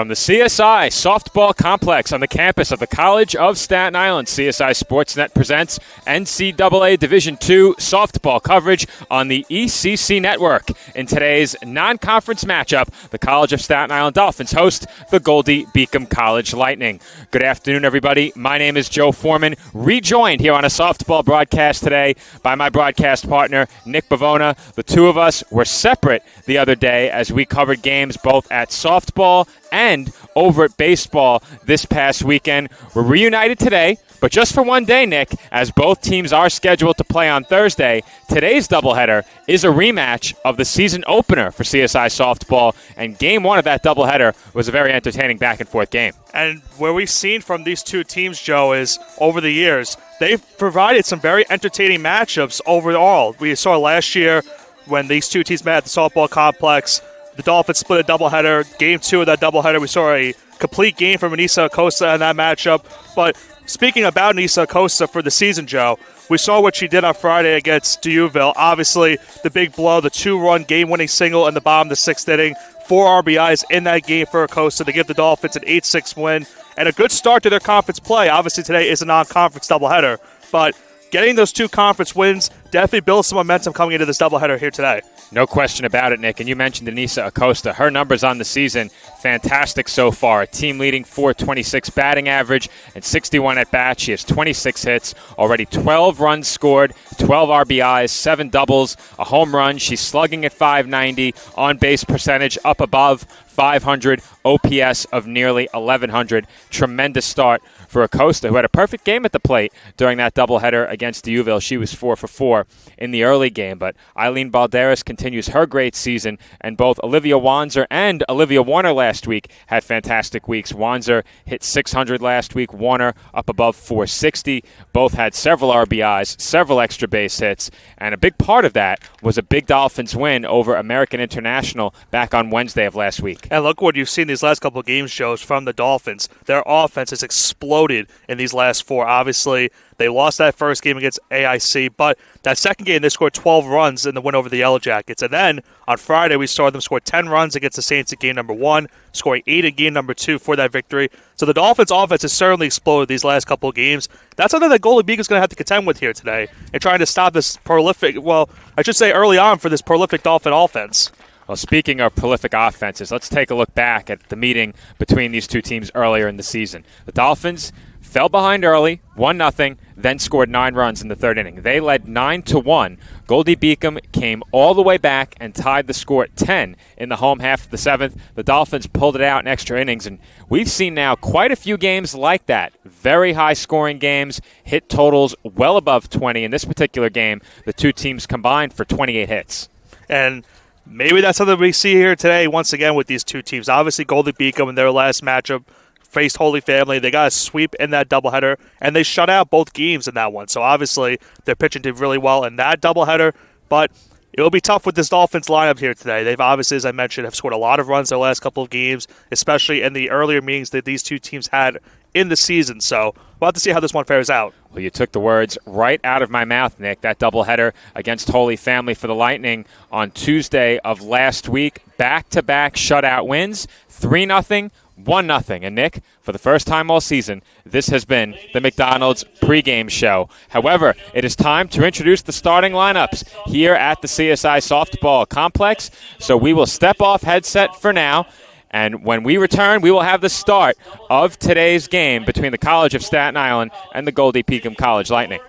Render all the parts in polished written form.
From the CSI Softball Complex on the campus of the College of Staten Island, CSI Sportsnet presents NCAA Division II softball coverage on the ECC Network. In today's non-conference matchup, the College of Staten Island Dolphins host the Goldey-Beacom College Lightning. Good afternoon, everybody. My name is Joe Foreman, rejoined here on a softball broadcast today by my broadcast partner, Nick Bavona. The two of us were separate the other day as we covered games both at softball and over at baseball this past weekend. We're reunited today, but just for one day, Nick, as both teams are scheduled to play on Thursday. Today's doubleheader is a rematch of the season opener for CSI softball, and game one of that doubleheader was a very entertaining back-and-forth game. And where we've seen from these two teams, Joe, is over the years, they've provided some very entertaining matchups overall. We saw last year when these two teams met at the softball complex, the Dolphins split a doubleheader. Game two of that doubleheader, we saw a complete game from Anissa Acosta in that matchup. But speaking about Anissa Acosta for the season, Joe, we saw what she did on Friday against Deauville. Obviously, the big blow, the two-run game-winning single in the bottom of the sixth inning. 4 RBIs in that game for Acosta to give the Dolphins an 8-6 win and a good start to their conference play. Obviously, today is a non-conference doubleheader, but getting those two conference wins definitely builds some momentum coming into this doubleheader here today. No question about it, Nick. And you mentioned Anissa Acosta. Her numbers on the season, fantastic so far. A team-leading .426 batting average and 61 at-bats. She has 26 hits, already 12 runs scored, 12 RBIs, 7 doubles, a home run. She's slugging at .590, on-base percentage up above .500, OPS of nearly 1,100. Tremendous start for Acosta, who had a perfect game at the plate during that doubleheader against Deauville. She was 4 for 4 in the early game, but Eileen Balderas continues her great season, and both Olivia Wanzer and Olivia Warner last week had fantastic weeks. Wanzer hit 600 last week, Warner up above 460. Both had several RBIs, several extra base hits, and a big part of that was a big Dolphins win over American International back on Wednesday of last week. And look what you've seen these last couple of game shows from the Dolphins. Their offense has exploded in these last 4. Obviously, they lost that first game against AIC, but that second game they scored 12 runs in the win over the Yellow Jackets. And then on Friday we saw them score 10 runs against the Saints in game number 1, scoring 8 in game number 2 for that victory. So the Dolphins' offense has certainly exploded these last couple of games. That's something that Goldey-Beacom is going to have to contend with here today in trying to stop this prolific, well, I should say early on for this prolific Dolphin offense. Well, speaking of prolific offenses, let's take a look back at the meeting between these two teams earlier in the season. The Dolphins fell behind early, 1-0, then scored 9 runs in the third inning. They led 9-1. Goldey-Beacom came all the way back and tied the score at 10 in the home half of the 7th. The Dolphins pulled it out in extra innings, and we've seen now quite a few games like that. Very high-scoring games, hit totals well above 20. In this particular game, the two teams combined for 28 hits. And maybe that's something we see here today once again with these two teams. Obviously, Goldey-Beacom in their last matchup faced Holy Family. They got a sweep in that doubleheader, and they shut out both games in that one. So obviously, their pitching did really well in that doubleheader, but it will be tough with this Dolphins lineup here today. They've obviously, as I mentioned, have scored a lot of runs their last couple of games, especially in the earlier meetings that these two teams had in the season. So we'll have to see how this one fares out. Well, you took the words right out of my mouth, Nick. That doubleheader against Holy Family for the Lightning on Tuesday of last week. Back-to-back shutout wins, 3-0, 1-0. And Nick, for the first time all season, this has been the McDonald's pregame show. However, it is time to introduce the starting lineups here at the CSI Softball Complex. So we will step off headset for now. And when we return, we will have the start of today's game between the College of Staten Island and the Goldey-Beacom College Lightning.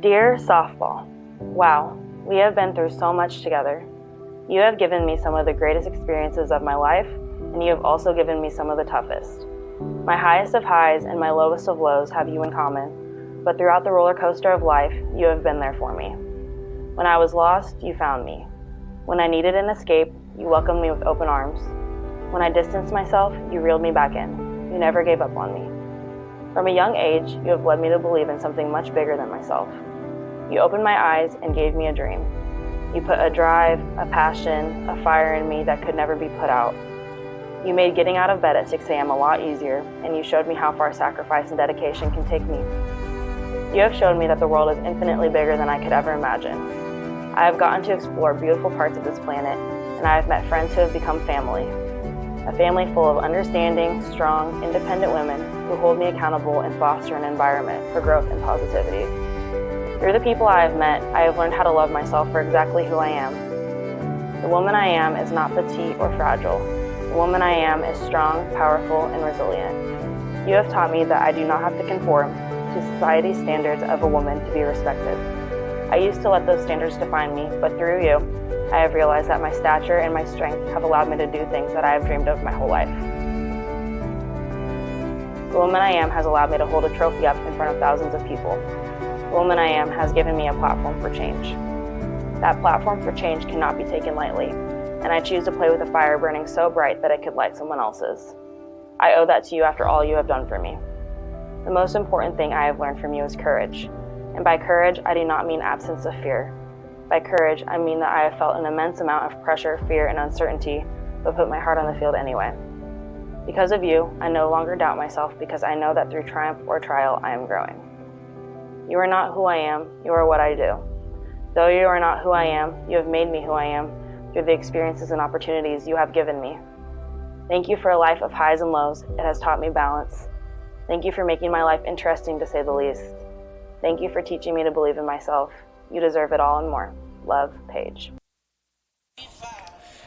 Dear softball, wow, we have been through so much together. You have given me some of the greatest experiences of my life, and you have also given me some of the toughest. My highest of highs and my lowest of lows have you in common, but throughout the roller coaster of life, you have been there for me. When I was lost, you found me. When I needed an escape, you welcomed me with open arms. When I distanced myself, you reeled me back in. You never gave up on me. From a young age, you have led me to believe in something much bigger than myself. You opened my eyes and gave me a dream. You put a drive, a passion, a fire in me that could never be put out. You made getting out of bed at 6 a.m. a lot easier, and you showed me how far sacrifice and dedication can take me. You have shown me that the world is infinitely bigger than I could ever imagine. I have gotten to explore beautiful parts of this planet, and I have met friends who have become family. A family full of understanding, strong, independent women who hold me accountable and foster an environment for growth and positivity. Through the people I have met, I have learned how to love myself for exactly who I am. The woman I am is not petite or fragile. The woman I am is strong, powerful, and resilient. You have taught me that I do not have to conform to society's standards of a woman to be respected. I used to let those standards define me, but through you, I have realized that my stature and my strength have allowed me to do things that I have dreamed of my whole life. The woman I am has allowed me to hold a trophy up in front of thousands of people. The woman I am has given me a platform for change. That platform for change cannot be taken lightly, and I choose to play with a fire burning so bright that it could light someone else's. I owe that to you after all you have done for me. The most important thing I have learned from you is courage. And by courage, I do not mean absence of fear. By courage, I mean that I have felt an immense amount of pressure, fear, and uncertainty, but put my heart on the field anyway. Because of you, I no longer doubt myself because I know that through triumph or trial, I am growing. You are not who I am, you are what I do. Though you are not who I am, you have made me who I am through the experiences and opportunities you have given me. Thank you for a life of highs and lows. It has taught me balance. Thank you for making my life interesting, to say the least. Thank you for teaching me to believe in myself. You deserve it all and more. Love, Paige.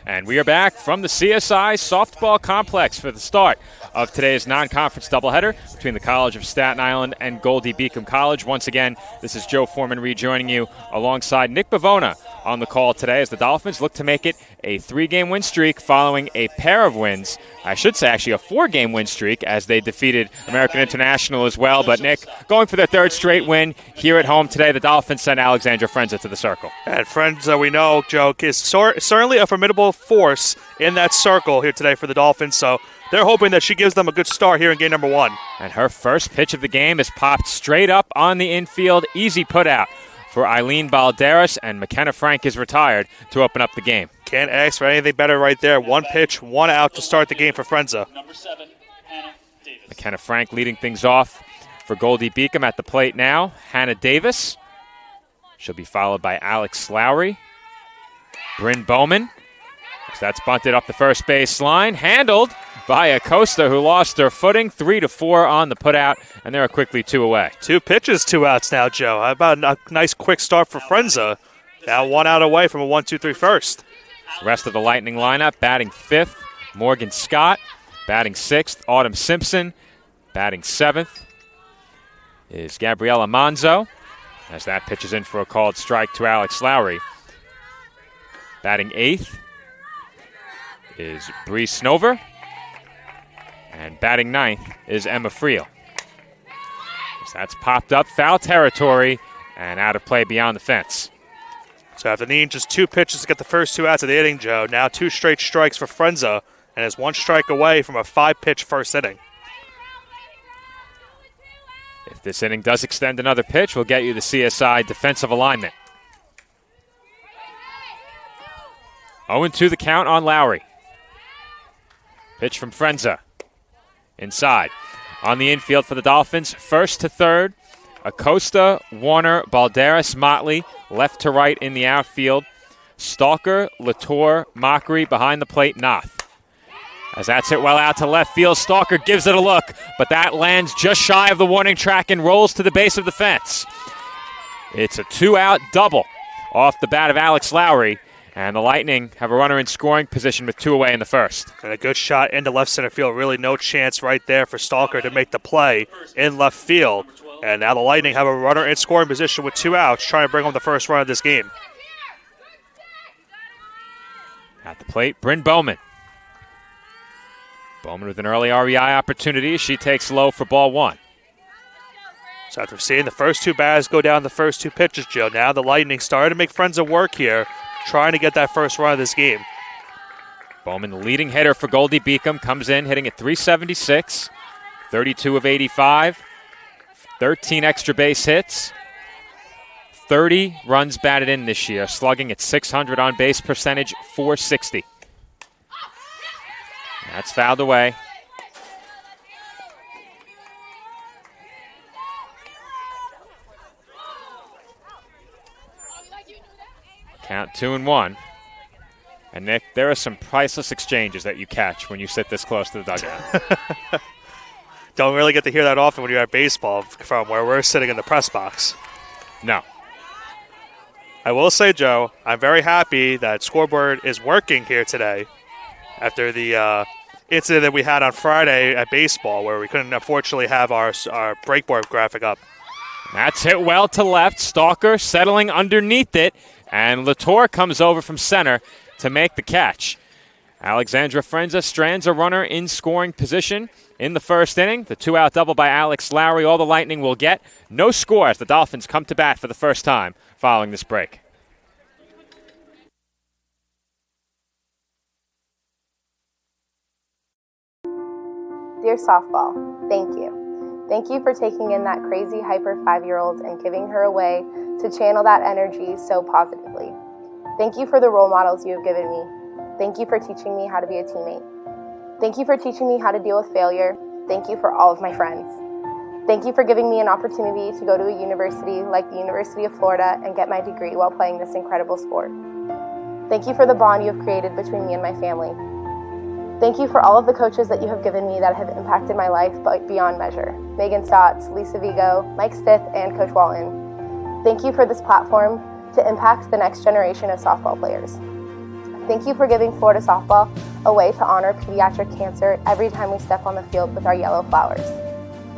And we are back from the CSI Softball Complex for the start of today's non-conference doubleheader between the College of Staten Island and Goldey-Beacom College. Once again, this is Joe Foreman rejoining you alongside Nick Bavona on the call today as the Dolphins look to make it a 3-game win streak following a pair of wins. I should say actually a 4-game win streak as they defeated American International as well. But Nick, going for their 3rd straight win here at home today, the Dolphins send Alexandra Frenza to the circle. And Frenza, we know, Joe, is certainly a formidable force in that circle here today for the Dolphins. So they're hoping that she gives them a good start here in game number 1. And her first pitch of the game is popped straight up on the infield. Easy put out for Eileen Balderas, and McKenna Frank is retired to open up the game. Can't ask for anything better right there. 1 pitch, 1 out to start the game for Frenza. McKenna Frank leading things off for Goldey-Beacom at the plate now. Hannah Davis. She'll be followed by Alex Lowry. Bryn Bowman. That's bunted up the first base line. Handled by Acosta, who lost her footing. 3-4 on the putout, and they're quickly 2 away. 2 pitches, 2 outs now, Joe. How about a nice quick start for Frenza? Now 1 out away from a 1-2-3 first. Rest of the Lightning lineup, batting 5th, Morgan Scott. Batting 6th, Autumn Simpson. Batting 7th is Gabriella Manzo, as that pitch is in for a called strike to Alex Lowry. Batting 8th is Bree Snover. And batting 9th is Emma Friel. So that's popped up, foul territory, and out of play beyond the fence. So after needing just 2 pitches to get the first 2 outs of the inning, Joe, now 2 straight strikes for Frenza, and is 1 strike away from a 5-pitch first inning. If this inning does extend another pitch, we'll get you the CSI defensive alignment. 0-2 the count on Lowry. Pitch from Frenza. Inside. On the infield for the Dolphins, first to third, Acosta, Warner, Balderas, Motley, left to right in the outfield. Stalker, Latour, Mockery behind the plate, Noth. As that's hit well out to left field, Stalker gives it a look, but that lands just shy of the warning track and rolls to the base of the fence. It's a 2-out double off the bat of Alex Lowry, and the Lightning have a runner in scoring position with 2 away in the first. And a good shot into left center field. Really no chance right there for Stalker to make the play in left field. And now the Lightning have a runner in scoring position with 2 outs, trying to bring home the first run of this game. At the plate, Bryn Bowman. Bowman with an early RBI opportunity. She takes low for ball 1. So after seeing the first 2 batters go down the first 2 pitches, Joe, now the Lightning started to make Frenza work here, trying to get that first run of this game. Bowman, the leading hitter for Goldey-Beacom, comes in hitting at .376, 32 of 85, 13 extra base hits, 30 runs batted in this year, slugging at .600 on base percentage, .460. That's fouled away. Count 2-1. And Nick, there are some priceless exchanges that you catch when you sit this close to the dugout. Don't really get to hear that often when you're at baseball from where we're sitting in the press box. No. I will say, Joe, I'm very happy that Scoreboard is working here today after the incident that we had on Friday at baseball where we couldn't unfortunately have our breakboard graphic up. That's hit well to left. Stalker settling underneath it. And Latour comes over from center to make the catch. Alexandra Frenza strands a runner in scoring position in the first inning. The 2-out double by Alex Lowry. All the Lightning will get. No score as the Dolphins come to bat for the first time following this break. Dear softball, thank you. Thank you for taking in that crazy hyper 5-year-old and giving her a way to channel that energy so positively. Thank you for the role models you have given me. Thank you for teaching me how to be a teammate. Thank you for teaching me how to deal with failure. Thank you for all of my friends. Thank you for giving me an opportunity to go to a university like the University of Florida and get my degree while playing this incredible sport. Thank you for the bond you have created between me and my family. Thank you for all of the coaches that you have given me that have impacted my life beyond measure. Megan Stotts, Lisa Vigo, Mike Stith, and Coach Walton. Thank you for this platform to impact the next generation of softball players. Thank you for giving Florida softball a way to honor pediatric cancer every time we step on the field with our yellow flowers.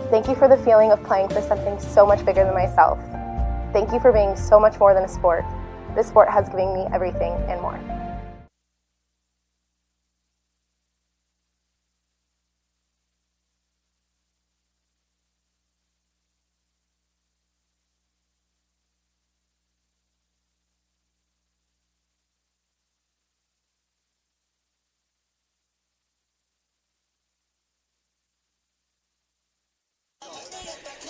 Thank you for the feeling of playing for something so much bigger than myself. Thank you for being so much more than a sport. This sport has given me everything and more.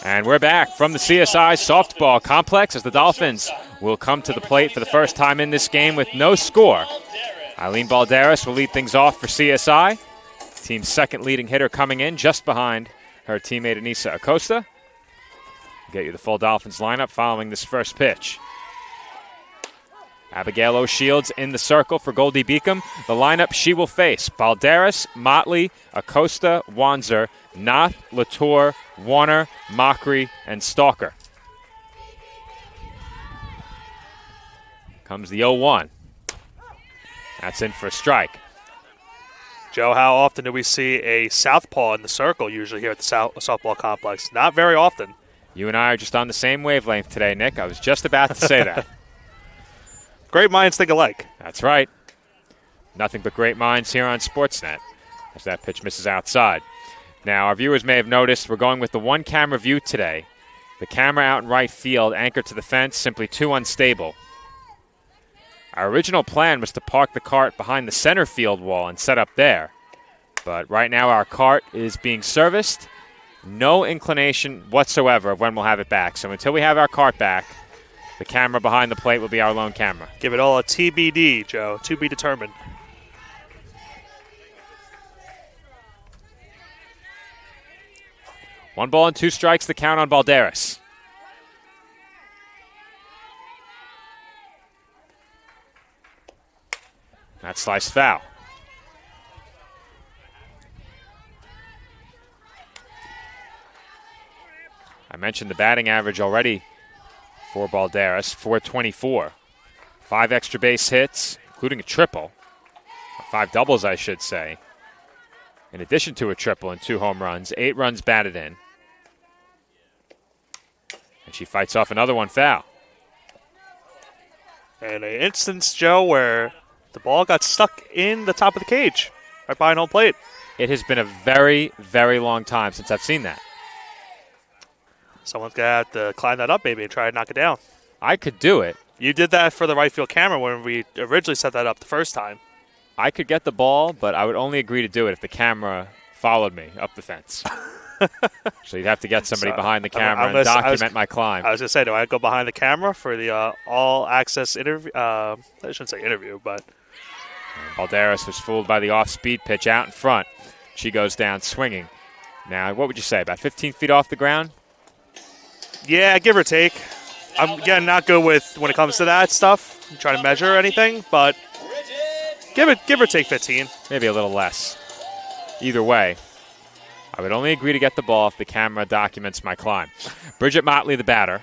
And we're back from the CSI softball complex as the Dolphins will come to the plate for the first time in this game with no score. Eileen Balderas will lead things off for CSI. Team's second leading hitter coming in just behind her teammate Anissa Acosta. Get you the full Dolphins lineup following this first pitch. Abigail O'Shields in the circle for Goldey-Beacom. The lineup she will face: Balderas, Motley, Acosta, Wanzer, Noth, Latour, Warner, Mockery, and Stalker. Comes the 0-1. That's in for a strike. Joe, how often do we see a southpaw in the circle usually here at the softball complex? Not very often. You and I are just on the same wavelength today, Nick. I was just about to say that. Great minds think alike. That's right. Nothing but great minds here on Sportsnet as that pitch misses outside. Now, our viewers may have noticed we're going with the one-camera view today. The camera out in right field, anchored to the fence, simply too unstable. Our original plan was to park the cart behind the center field wall and set up there. But right now our cart is being serviced. No inclination whatsoever of when we'll have it back. So until we have our cart back, the camera behind the plate will be our lone camera. Give it all a TBD, Joe. To be determined. One ball and two strikes, the count on Balderas. That sliced foul. I mentioned the batting average already for Balderas, 424. 5 extra base hits, including a triple. 5 doubles, I should say. In addition to a triple and 2 home runs, 8 runs batted in. And she fights off another one foul. And an instance, Joe, where the ball got stuck in the top of the cage, right behind home plate. It has been a very, very long time since I've seen that. Someone's going to have to climb that up maybe and try to knock it down. I could do it. You did that for the right field camera when we originally set that up the first time. I could get the ball, but I would only agree to do it if the camera followed me up the fence. So you'd have to get somebody behind the camera and document my climb. I was going to say, do I go behind the camera for the all-access interview? I shouldn't say interview, but... Balderas was fooled by the off-speed pitch out in front. She goes down swinging. Now, what would you say, about 15 feet off the ground? Yeah, give or take. I'm, again, not good with when it comes to that stuff. trying to measure anything, but give or take 15. Maybe a little less. Either way, I would only agree to get the ball if the camera documents my climb. Bridget Motley, the batter.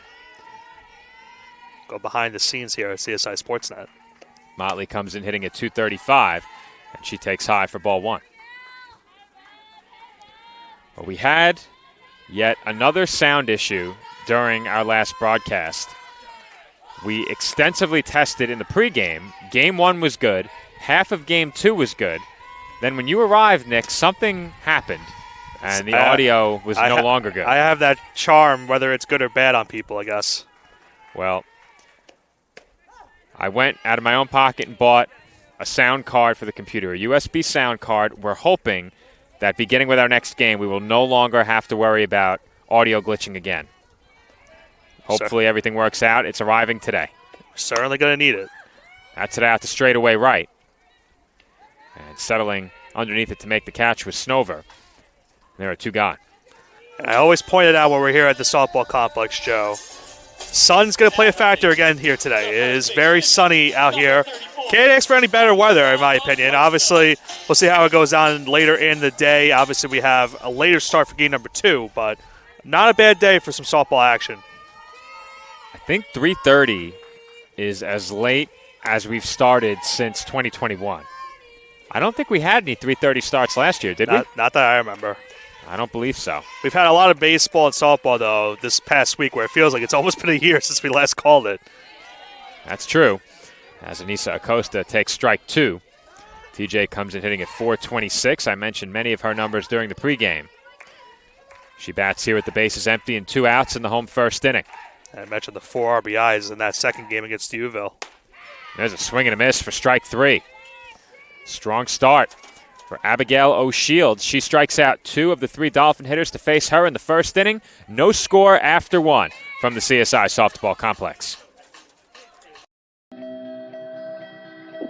Go behind the scenes here at CSI Sportsnet. Motley comes in hitting at 235, and she takes high for ball one. Well, we had yet another sound issue during our last broadcast. We extensively tested in the pregame. Game one was good. Half of game two was good. Then when you arrived, Nick, something happened, and the audio was no longer good. I have that charm, whether it's good or bad, on people, I guess. Well, I went out of my own pocket and bought a sound card for the computer, a USB sound card. We're hoping that beginning with our next game, we will no longer have to worry about audio glitching again. Hopefully everything works out. It's arriving today. Certainly going to need it. That's it out to straightaway right. And settling underneath it to make the catch was Snover. There are two gone. And I always pointed out when we're here at the softball complex, Joe, sun's going to play a factor again here today. It is very sunny out here. Can't ask for any better weather, in my opinion. Obviously, we'll see how it goes on later in the day. Obviously, we have a later start for game number 2, but not a bad day for some softball action. I think 3:30 is as late as we've started since 2021. I don't think we had any 3:30 starts last year, did we? Not that I remember. I don't believe so. We've had a lot of baseball and softball, though, this past week where it feels like it's almost been a year since we last called it. That's true. As Anissa Acosta takes strike 2. TJ comes in hitting at 426. I mentioned many of her numbers during the pregame. She bats here with the bases empty and 2 outs in the home first inning. I mentioned the 4 RBIs in that second game against Uville. There's a swing and a miss for strike 3. Strong start for Abigail O'Shields. She strikes out 2 of the 3 Dolphin hitters to face her in the first inning. No score after 1 from the CSI Softball Complex.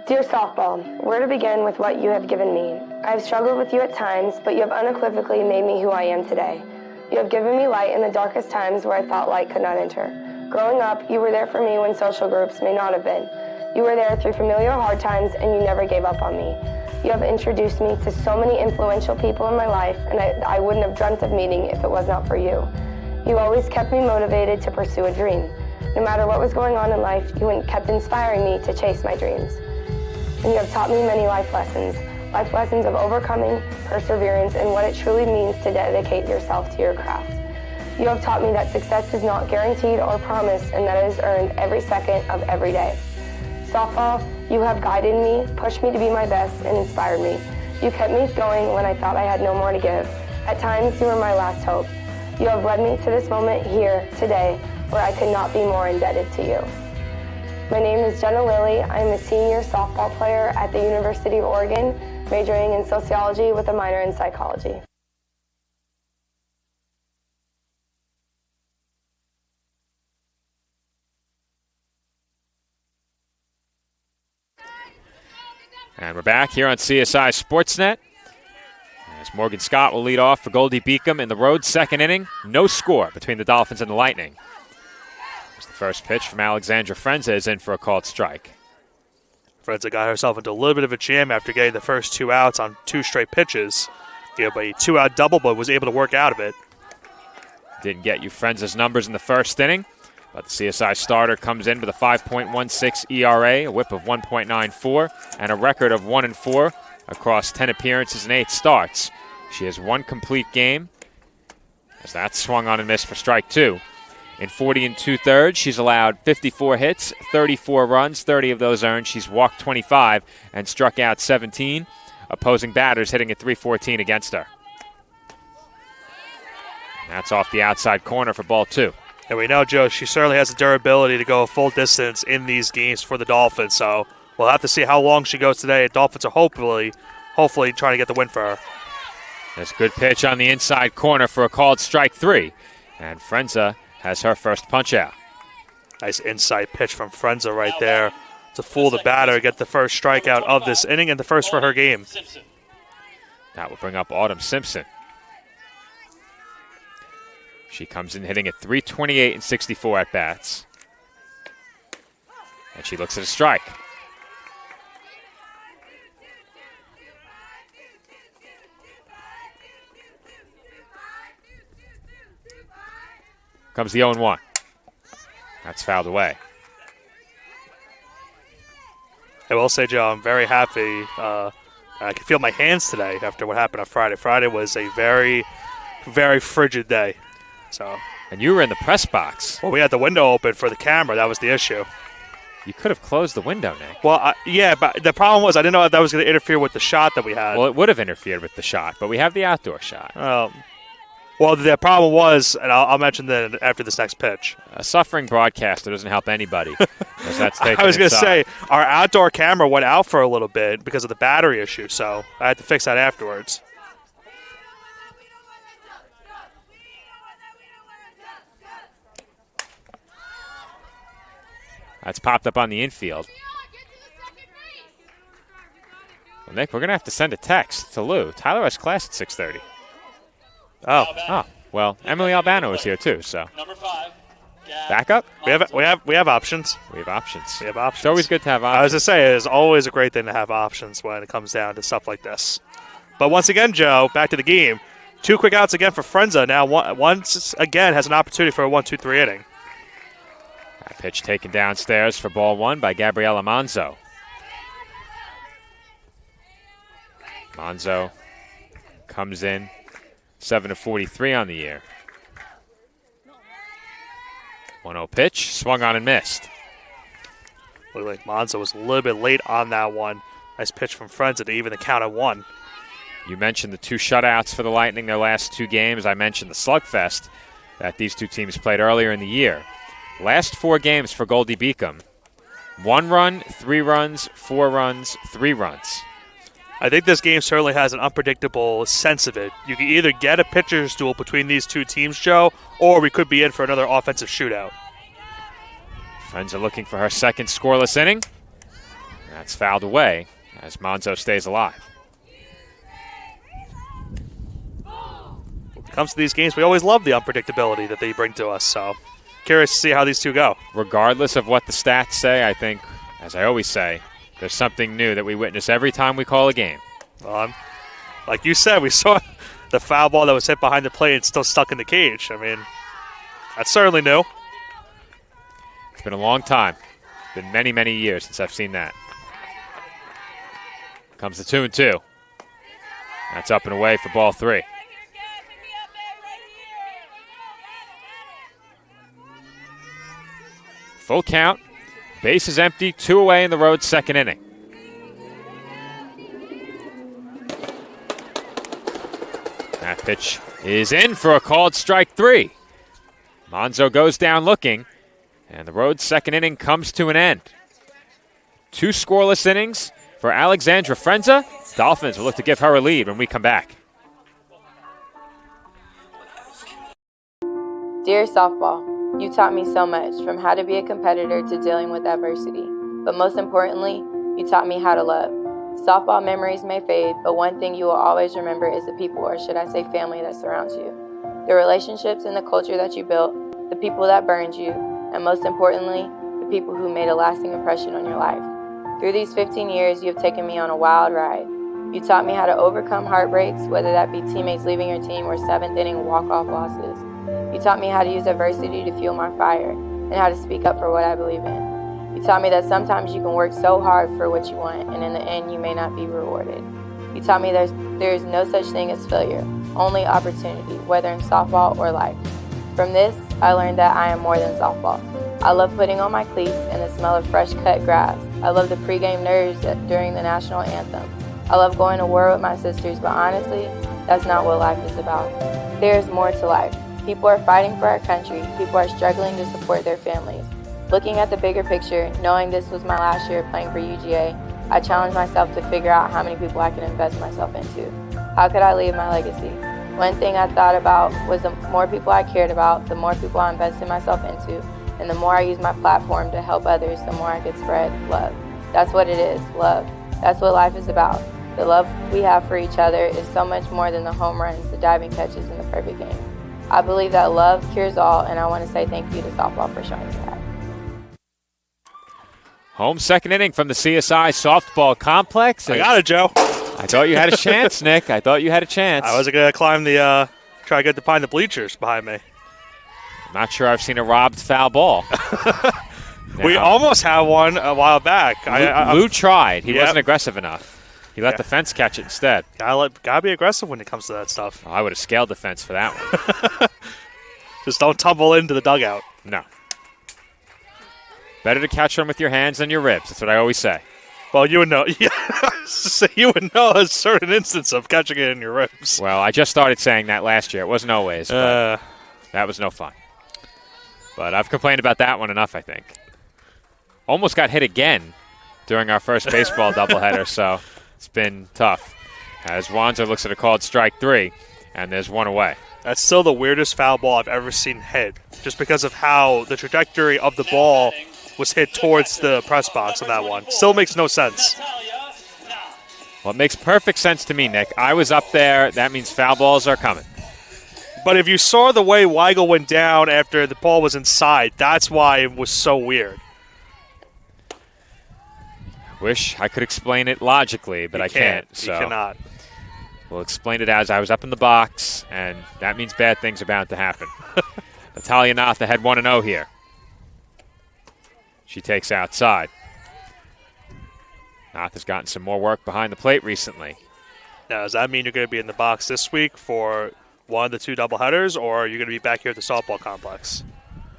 Dear softball, where to begin with what you have given me? I have struggled with you at times, but you have unequivocally made me who I am today. You have given me light in the darkest times where I thought light could not enter. Growing up, you were there for me when social groups may not have been. You were there through familiar hard times, and you never gave up on me. You have introduced me to so many influential people in my life, and I wouldn't have dreamt of meeting if it was not for you. You always kept me motivated to pursue a dream. No matter what was going on in life, you kept inspiring me to chase my dreams. And you have taught me many life lessons of overcoming, perseverance, and what it truly means to dedicate yourself to your craft. You have taught me that success is not guaranteed or promised, and that it is earned every second of every day. Softball, you have guided me, pushed me to be my best, and inspired me. You kept me going when I thought I had no more to give. At times, you were my last hope. You have led me to this moment here, today, where I could not be more indebted to you. My name is Jenna Lilly. I am a senior softball player at the University of Oregon, majoring in sociology with a minor in psychology. And we're back here on CSI Sportsnet. As Morgan Scott will lead off for Goldey-Beacom in the road second inning. No score between the Dolphins and the Lightning. As the first pitch from Alexandra Frenza is in for a called strike. Frenza got herself into a little bit of a jam after getting the first 2 outs on 2 straight pitches. Gave up a 2-out double, but was able to work out of it. Didn't get you Frenza's numbers in the first inning, but the CSI starter comes in with a 5.16 ERA, a whip of 1.94, and a record of 1-4 across 10 appearances and 8 starts. She has 1 complete game, as that swung on and missed for strike 2. In 40 2/3, she's allowed 54 hits, 34 runs, 30 of those earned. She's walked 25 and struck out 17. Opposing batters hitting at .314 against her. That's off the outside corner for ball 2. And we know, Joe, she certainly has the durability to go a full distance in these games for the Dolphins. So we'll have to see how long she goes today. Dolphins are hopefully trying to get the win for her. There's a good pitch on the inside corner for a called strike 3. And Frenza has her first punch out. Nice inside pitch from Frenza right there to fool the batter, get the first strikeout of this inning and the first for her game. That will bring up Autumn Simpson. She comes in hitting at .328 and 64 at-bats. And she looks at a strike. Comes the 0-1. That's fouled away. I will say, Joe, I'm very happy. I can feel my hands today after what happened on Friday. Friday was a very, very frigid day. So. And you were in the press box. Well, we had the window open for the camera. That was the issue. You could have closed the window, Nick. Well, yeah, but the problem was I didn't know if that was going to interfere with the shot that we had. Well, it would have interfered with the shot, but we have the outdoor shot. Well, the problem was, and I'll mention that after this next pitch. A suffering broadcaster doesn't help anybody. That's I was going to say, our outdoor camera went out for a little bit because of the battery issue, so I had to fix that afterwards. That's popped up on the infield. Well, Nick, we're going to have to send a text to Lou. Tyler has class at 6:30. Oh, well, Emily Albano is here too, so. Number 5. Backup? We have options. We have options. We have options. It's always good to have options. I was going to say, it's always a great thing to have options when it comes down to stuff like this. But once again, Joe, back to the game. 2 quick outs again for Frenza. Now, once again, has an opportunity for a 1-2-3 inning. That pitch taken downstairs for ball 1 by Gabriela Monzo. Monzo comes in 7-43 on the year. 1-0 pitch, swung on and missed. Looked like Monzo was a little bit late on that one. Nice pitch from Frenza to even the count at 1. You mentioned the 2 shutouts for the Lightning their last 2 games. I mentioned the slugfest that these 2 teams played earlier in the year. Last 4 games for Goldey-Beacom. 1 run, 3 runs, 4 runs, 3 runs. I think this game certainly has an unpredictable sense of it. You can either get a pitcher's duel between these 2 teams, Joe, or we could be in for another offensive shootout. Frenza looking for her second scoreless inning. That's fouled away as Monzo stays alive. When it comes to these games, we always love the unpredictability that they bring to us, so curious to see how these 2 go. Regardless of what the stats say, I think, as I always say, there's something new that we witness every time we call a game. Well, like you said, we saw the foul ball that was hit behind the plate and still stuck in the cage. I mean, that's certainly new. It's been a long time. Been many, many years since I've seen that. Comes the 2-2. That's up and away for ball 3. Full count. Base is empty, 2 away in the road, second inning. That pitch is in for a called strike 3. Monzo goes down looking, and the road second inning comes to an end. 2 scoreless innings for Alexandra Frenza. Dolphins will look to give her a lead when we come back. Dear softball, you taught me so much, from how to be a competitor to dealing with adversity. But most importantly, you taught me how to love. Softball memories may fade, but one thing you will always remember is the people, or should I say family, that surrounds you. The relationships and the culture that you built, the people that burned you, and most importantly, the people who made a lasting impression on your life. Through these 15 years, you have taken me on a wild ride. You taught me how to overcome heartbreaks, whether that be teammates leaving your team or 7th inning walk-off losses. You taught me how to use adversity to fuel my fire and how to speak up for what I believe in. You taught me that sometimes you can work so hard for what you want, and in the end, you may not be rewarded. You taught me there is no such thing as failure, only opportunity, whether in softball or life. From this, I learned that I am more than softball. I love putting on my cleats and the smell of fresh cut grass. I love the pregame nerves during the national anthem. I love going to war with my sisters, but honestly, that's not what life is about. There is more to life. People are fighting for our country. People are struggling to support their families. Looking at the bigger picture, knowing this was my last year playing for UGA, I challenged myself to figure out how many people I could invest myself into. How could I leave my legacy? One thing I thought about was the more people I cared about, the more people I invested myself into, and the more I used my platform to help others, the more I could spread love. That's what it is, love. That's what life is about. The love we have for each other is so much more than the home runs, the diving catches, and the perfect game. I believe that love cures all, and I want to say thank you to softball for showing me that. Home second inning from the CSI softball complex. I got it, Joe. I thought you had a chance, Nick. I thought you had a chance. I wasn't going to climb the try to get behind the bleachers behind me. Not sure I've seen a robbed foul ball. We almost had one a while back. Lou tried. He wasn't aggressive enough. He let the fence catch it instead. Gotta be aggressive when it comes to that stuff. Oh, I would have scaled the fence for that one. Just don't tumble into the dugout. No. Better to catch one with your hands than your ribs. That's what I always say. Well, you would know. Yeah, so you would know a certain instance of catching it in your ribs. Well, I just started saying that last year. It wasn't always, but that was no fun. But I've complained about that one enough, I think. Almost got hit again during our first baseball doubleheader, so it's been tough. As Wanzer looks at a called strike 3, and there's one away. That's still the weirdest foul ball I've ever seen hit, just because of how the trajectory of the ball was hit towards the press box on that one. Still makes no sense. Well, it makes perfect sense to me, Nick. I was up there. That means foul balls are coming. But if you saw the way Weigel went down after the ball was inside, that's why it was so weird. Wish I could explain it logically, but I can't. You cannot. We'll explain it as I was up in the box, and that means bad things are bound to happen. Natalia Noth ahead 1-0 here. She takes outside. Noth has gotten some more work behind the plate recently. Now, does that mean you're going to be in the box this week for one of the two doubleheaders, or are you going to be back here at the softball complex?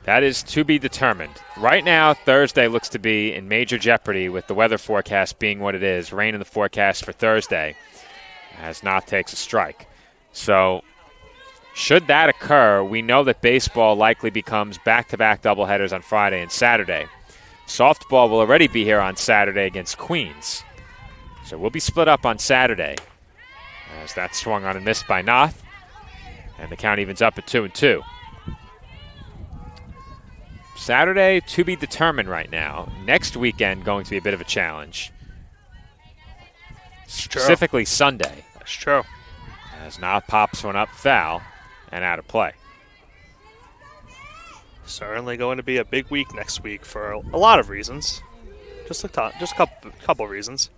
That is to be determined. Right now, Thursday looks to be in major jeopardy with the weather forecast being what it is. Rain in the forecast for Thursday as Noth takes a strike. So should that occur, we know that baseball likely becomes back-to-back doubleheaders on Friday and Saturday. Softball will already be here on Saturday against Queens. So we'll be split up on Saturday as that swung on and missed by Noth. And the count evens up at 2-2. Saturday to be determined right now. Next weekend going to be a bit of a challenge. Specifically Sunday. That's true. As Noth pops one up foul and out of play. Certainly going to be a big week next week for a lot of reasons. Just a couple reasons.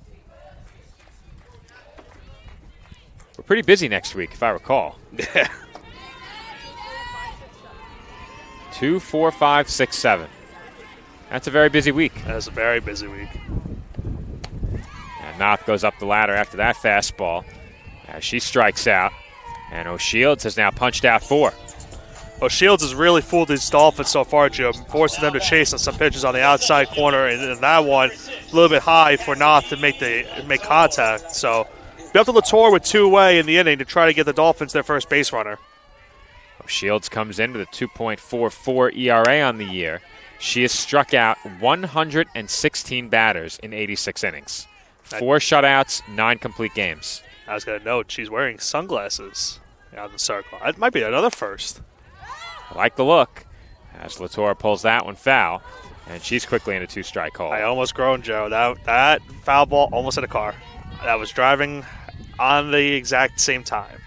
We're pretty busy next week, if I recall. Yeah. 2, 4, 5, 6, 7. That's a very busy week. That's a very busy week. And Noth goes up the ladder after that fastball as she strikes out. And O'Shields has now punched out 4. O'Shields has really fooled these Dolphins so far, Joe, forcing them to chase on some pitches on the outside corner, and that one a little bit high for Noth to make contact. So be up to Latour with 2-away in the inning to try to get the Dolphins their first base runner. Shields comes in with a 2.44 ERA on the year. She has struck out 116 batters in 86 innings. 4 shutouts, 9 complete games. I was going to note she's wearing sunglasses on the circle. That might be another first. I like the look as Latour pulls that one foul, and she's quickly in a 2-strike hole. I almost groaned, Joe. That foul ball almost hit a car. That was driving on the exact same time.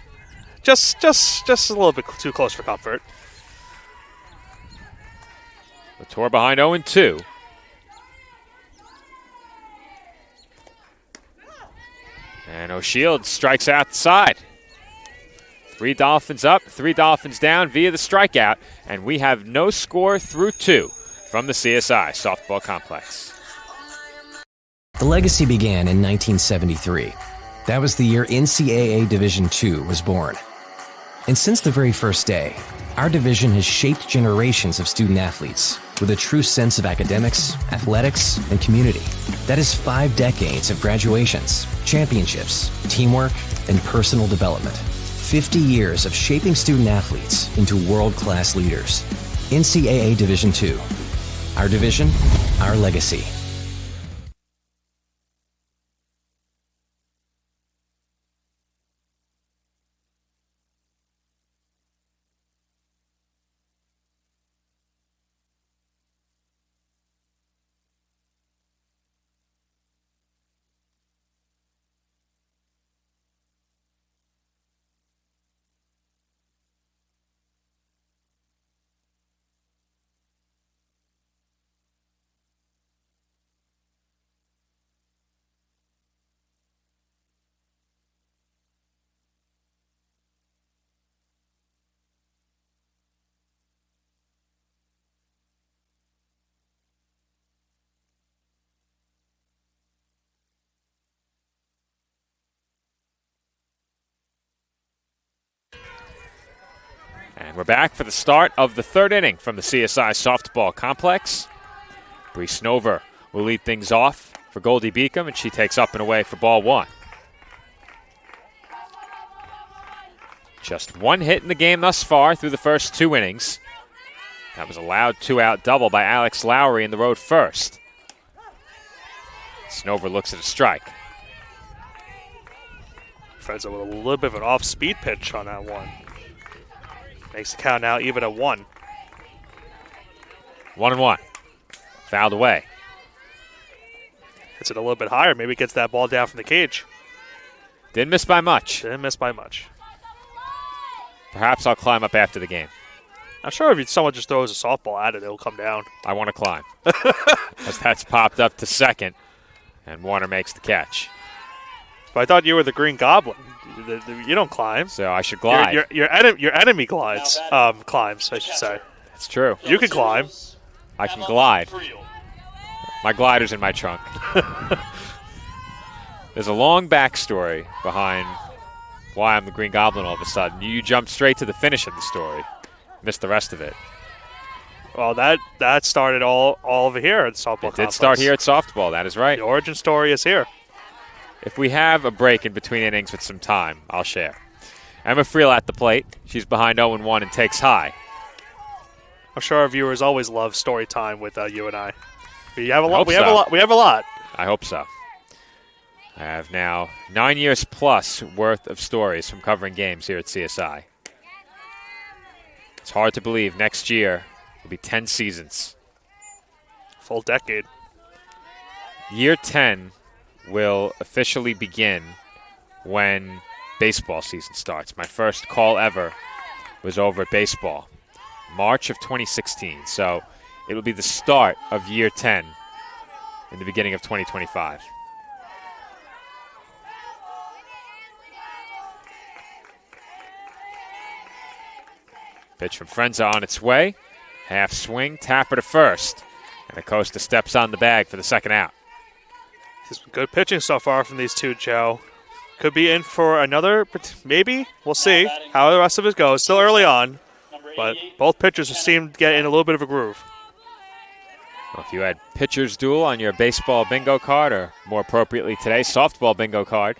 Just a little bit too close for comfort. Latour behind 0-2. And O'Shields strikes out the side. 3 Dolphins up, 3 Dolphins down via the strikeout, and we have no score through 2 from the CSI softball complex. The legacy began in 1973. That was the year NCAA Division II was born. And since the very first day, our division has shaped generations of student athletes with a true sense of academics, athletics, and community. That is 5 decades of graduations, championships, teamwork, and personal development. 50 years of shaping student athletes into world-class leaders. NCAA Division II. Our division, our legacy. We're back for the start of the third inning from the CSI softball complex. Bree Snover will lead things off for Goldey-Beacom, and she takes up and away for ball one. Just one hit in the game thus far through the first 2 innings. That was a loud 2-out double by Alex Lowry in the road first. Snover looks at a strike. Fred's with a little bit of an off-speed pitch on that one. Makes the count now even at 1. 1-1. Fouled away. Hits it a little bit higher. Maybe gets that ball down from the cage. Didn't miss by much. Didn't miss by much. Perhaps I'll climb up after the game. I'm sure if someone just throws a softball at it, it'll come down. I want to climb. As that's popped up to second, and Warner makes the catch. But I thought you were the Green Goblin. You don't climb. So I should glide. Your enemy glides. Climbs, I should say. It's true. You can climb. I can glide. My glider's in my trunk. There's a long backstory behind why I'm the Green Goblin all of a sudden. You jumped straight to the finish of the story. Missed the rest of it. Well, that started all over here at the softball complex. It did start here at softball. That is right. The origin story is here. If we have a break in between innings with some time, I'll share. Emma Friel at the plate. She's behind 0-1 and takes high. I'm sure our viewers always love story time with you and I. We have a lot. We so. have a lot. I hope so. I have now 9 years plus worth of stories from covering games here at CSI. It's hard to believe next year will be 10 seasons. Full decade. Year 10 will officially begin when baseball season starts. My first call ever was over at baseball, March of 2016. So it will be the start of year 10 in the beginning of 2025. Pitch from Frenza on its way. Half swing, tapper to first. And Acosta steps on the bag for the second out. This is good pitching so far from these two, Joe. Could be in for another, maybe. We'll see how the rest of it goes. Still early on, but both pitchers seem to get in a little bit of a groove. Well, if you had pitcher's duel on your baseball bingo card, or more appropriately today, softball bingo card,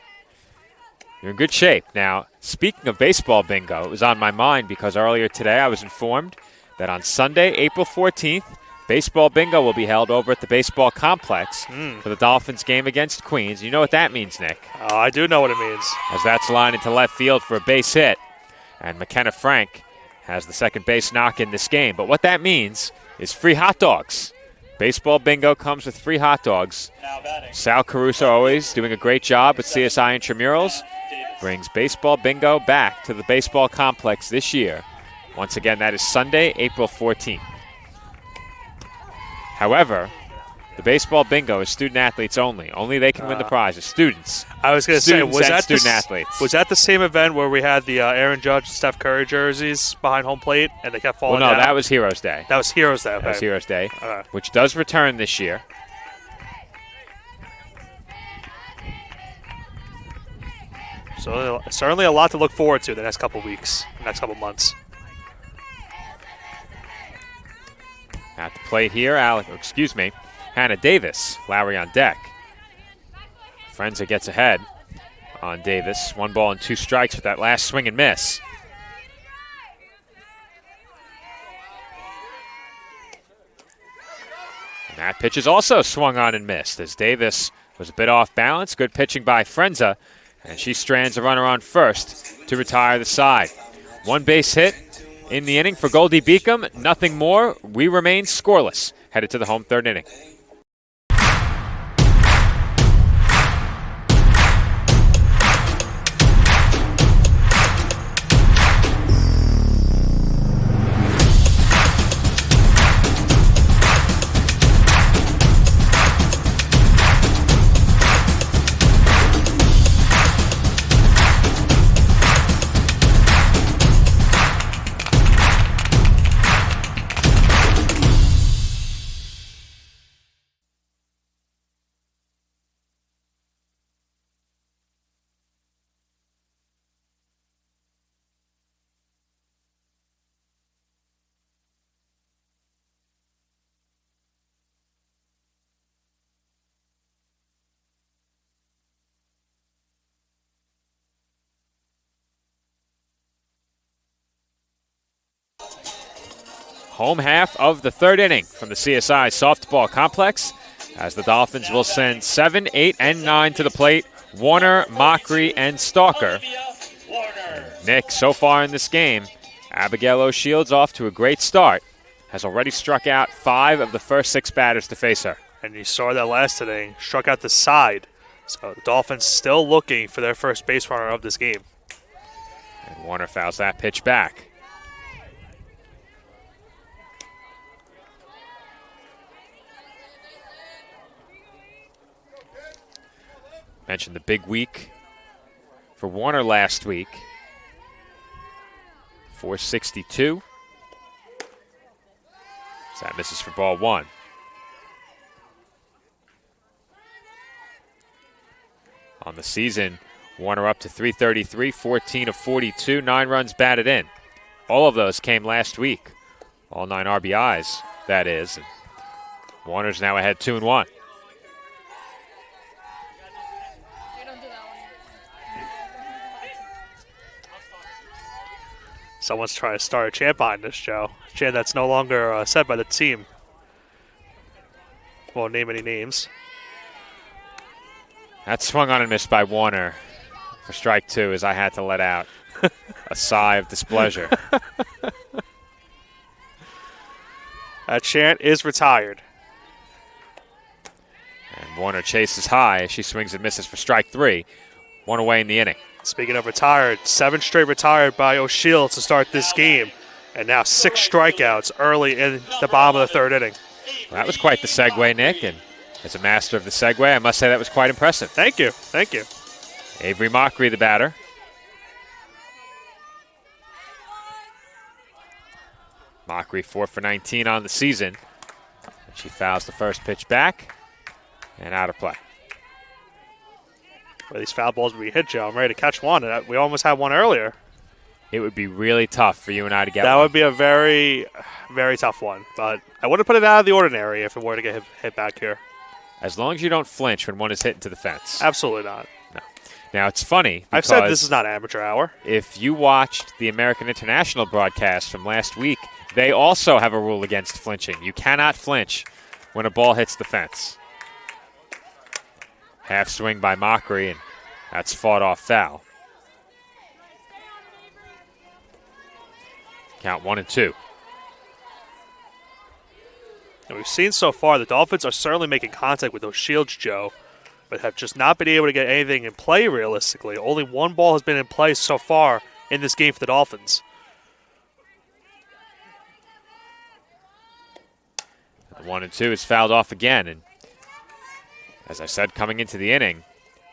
you're in good shape. Now, speaking of baseball bingo, it was on my mind because earlier today I was informed that on Sunday, April 14th, baseball bingo will be held over at the baseball complex for the Dolphins game against Queens. You know what that means, Nick? Oh, I do know what it means. As that's lined into left field for a base hit. And McKenna Frank has the second base knock in this game. But what that means is free hot dogs. Baseball bingo comes with free hot dogs. Sal Caruso always doing a great job at CSI Intramurals. Brings baseball bingo back to the baseball complex this year. Once again, that is Sunday, April 14th. However, the baseball bingo is student athletes only. Only they can win the prize as students. I was going to say, was that student athletes? Was that the same event where we had the Aaron Judge and Steph Curry jerseys behind home plate and they kept falling down? down? That was Heroes Day. That was Heroes Day. Okay. That was Heroes Day, which does return this year. So certainly a lot to look forward to the next couple weeks, the next couple months. At the plate here, Hannah Davis, Lowry on deck. Frenza gets ahead on Davis. 1 ball and 2 strikes with that last swing and miss. And that pitch is also swung on and missed as Davis was a bit off balance. Good pitching by Frenza, and she strands a runner on first to retire the side. 1 base hit in the inning for Goldey-Beacom. Nothing more. We remain scoreless. Headed to the home third inning. home half of the third inning from the CSI softball complex, as the Dolphins will send 7, 8, and 9 to the plate. Warner, Mockery, and Stalker. And Nick, so far in this game, Abigail O'Shields off to a great start. Has already struck out 5 of the first 6 batters to face her. And you saw that last inning, struck out the side. So the Dolphins still looking for their first base runner of this game. And Warner fouls that pitch back. Mentioned the big week for Warner last week. 462. So that misses for ball 1. On the season, Warner up to 333, 14 of 42, 9 runs batted in. All of those came last week. All 9 RBIs, that is. And Warner's now ahead 2-1. Someone's trying to start a chant behind this, Joe. A chant that's no longer said by the team. Won't name any names. That swung on and missed by Warner for strike 2 as I had to let out a sigh of displeasure. That chant is retired. And Warner chases high as she swings and misses for strike 3. 1 away in the inning. Speaking of retired, 7 straight retired by O'Shields to start this game. And now 6 strikeouts early in the bottom of the third inning. Well, that was quite the segue, Nick. And as a master of the segue, I must say that was quite impressive. Thank you. Thank you. Avery Mockery, the batter. Mockery 4 for 19 on the season. And she fouls the first pitch back and out of play. Where these foul balls we hit, Joe, I'm ready to catch one. And we almost had one earlier. It would be really tough for you and I to get that one. Would be a very, very tough one. But I wouldn't put it out of the ordinary if it were to get hit back here. As long as you don't flinch when one is hit into the fence. Absolutely not. No. Now, it's funny. I've said this is not amateur hour. If you watched the American International broadcast from last week, they also have a rule against flinching. You cannot flinch when a ball hits the fence. Half swing by Mockery, and that's fought off foul. Count 1-2. And we've seen so far the Dolphins are certainly making contact with those Shields, Joe, but have just not been able to get anything in play realistically. Only one ball has been in play so far in this game for the Dolphins. The 1-2 is fouled off again, and as I said, coming into the inning,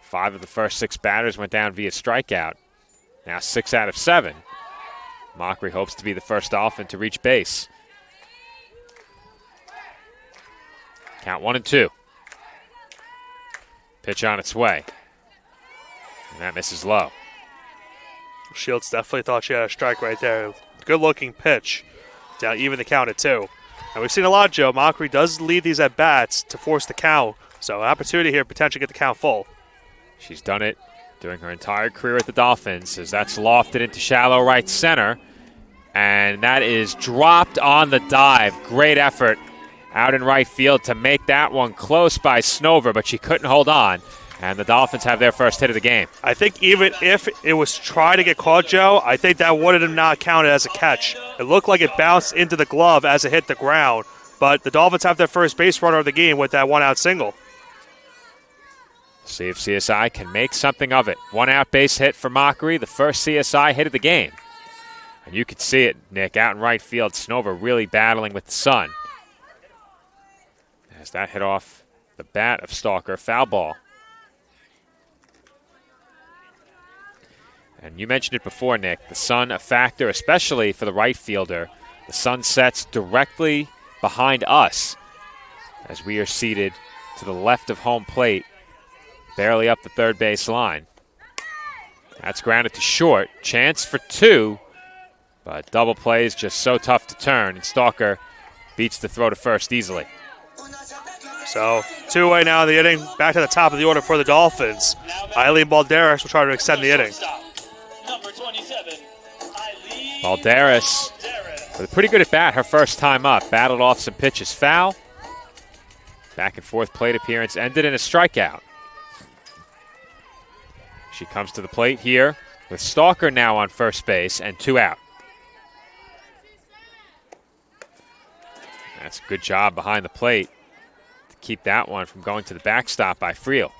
5 of the first 6 batters went down via strikeout. Now 6 out of 7. Mockery hopes to be the first Dolphin to reach base. Count 1-2. Pitch on its way. And that misses low. Shields definitely thought she had a strike right there. Good-looking pitch. Down even the count at 2. And we've seen a lot, Joe. Mockery does lead these at-bats to force the count. So an opportunity here, potentially get the count full. She's done it during her entire career at the Dolphins, as that's lofted into shallow right center. And that is dropped on the dive. Great effort out in right field to make that one close by Snover, but she couldn't hold on. And the Dolphins have their first hit of the game. I think even if it was trying to get caught, Joe, I think that would have not counted as a catch. It looked like it bounced into the glove as it hit the ground. But the Dolphins have their first base runner of the game with that one-out single. See if CSI can make something of it. 1-out base hit for Mockery, the first CSI hit of the game. And you could see it, Nick, out in right field. Snover really battling with the sun. As that hit off the bat of Stalker, foul ball. And you mentioned it before, Nick, the sun a factor, especially for the right fielder. The sun sets directly behind us as we are seated to the left of home plate, barely up the third base line. That's grounded to short. Chance for 2, but double play is just so tough to turn, and Stalker beats the throw to first easily. So 2-away now in the inning. Back to the top of the order for the Dolphins. Eileen Balderas will try to extend the inning. Balderas With a pretty good at bat her first time up. Battled off some pitches foul. Back and forth plate appearance ended in a strikeout. She comes to the plate here with Stalker now on first base and 2 out. That's a good job behind the plate to keep that one from going to the backstop by Friel.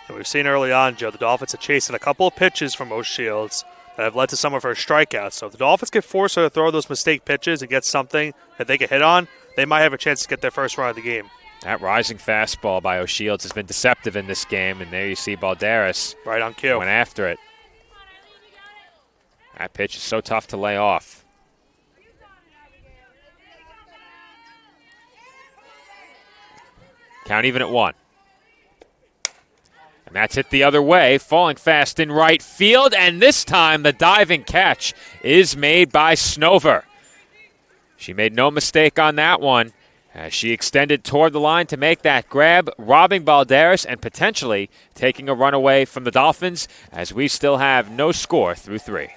And we've seen early on, Joe, the Dolphins are chasing a couple of pitches from O'Shields that have led to some of her strikeouts. So if the Dolphins can force her to throw those mistake pitches and get something that they can hit on, they might have a chance to get their first run of the game. That rising fastball by O'Shields has been deceptive in this game, and there you see Balderas right on cue. Went after it. That pitch is so tough to lay off. Count even at 1. And that's hit the other way, falling fast in right field, and this time the diving catch is made by Snover. She made no mistake on that one as she extended toward the line to make that grab, robbing Balderas and potentially taking a run away from the Dolphins as we still have no score through 3.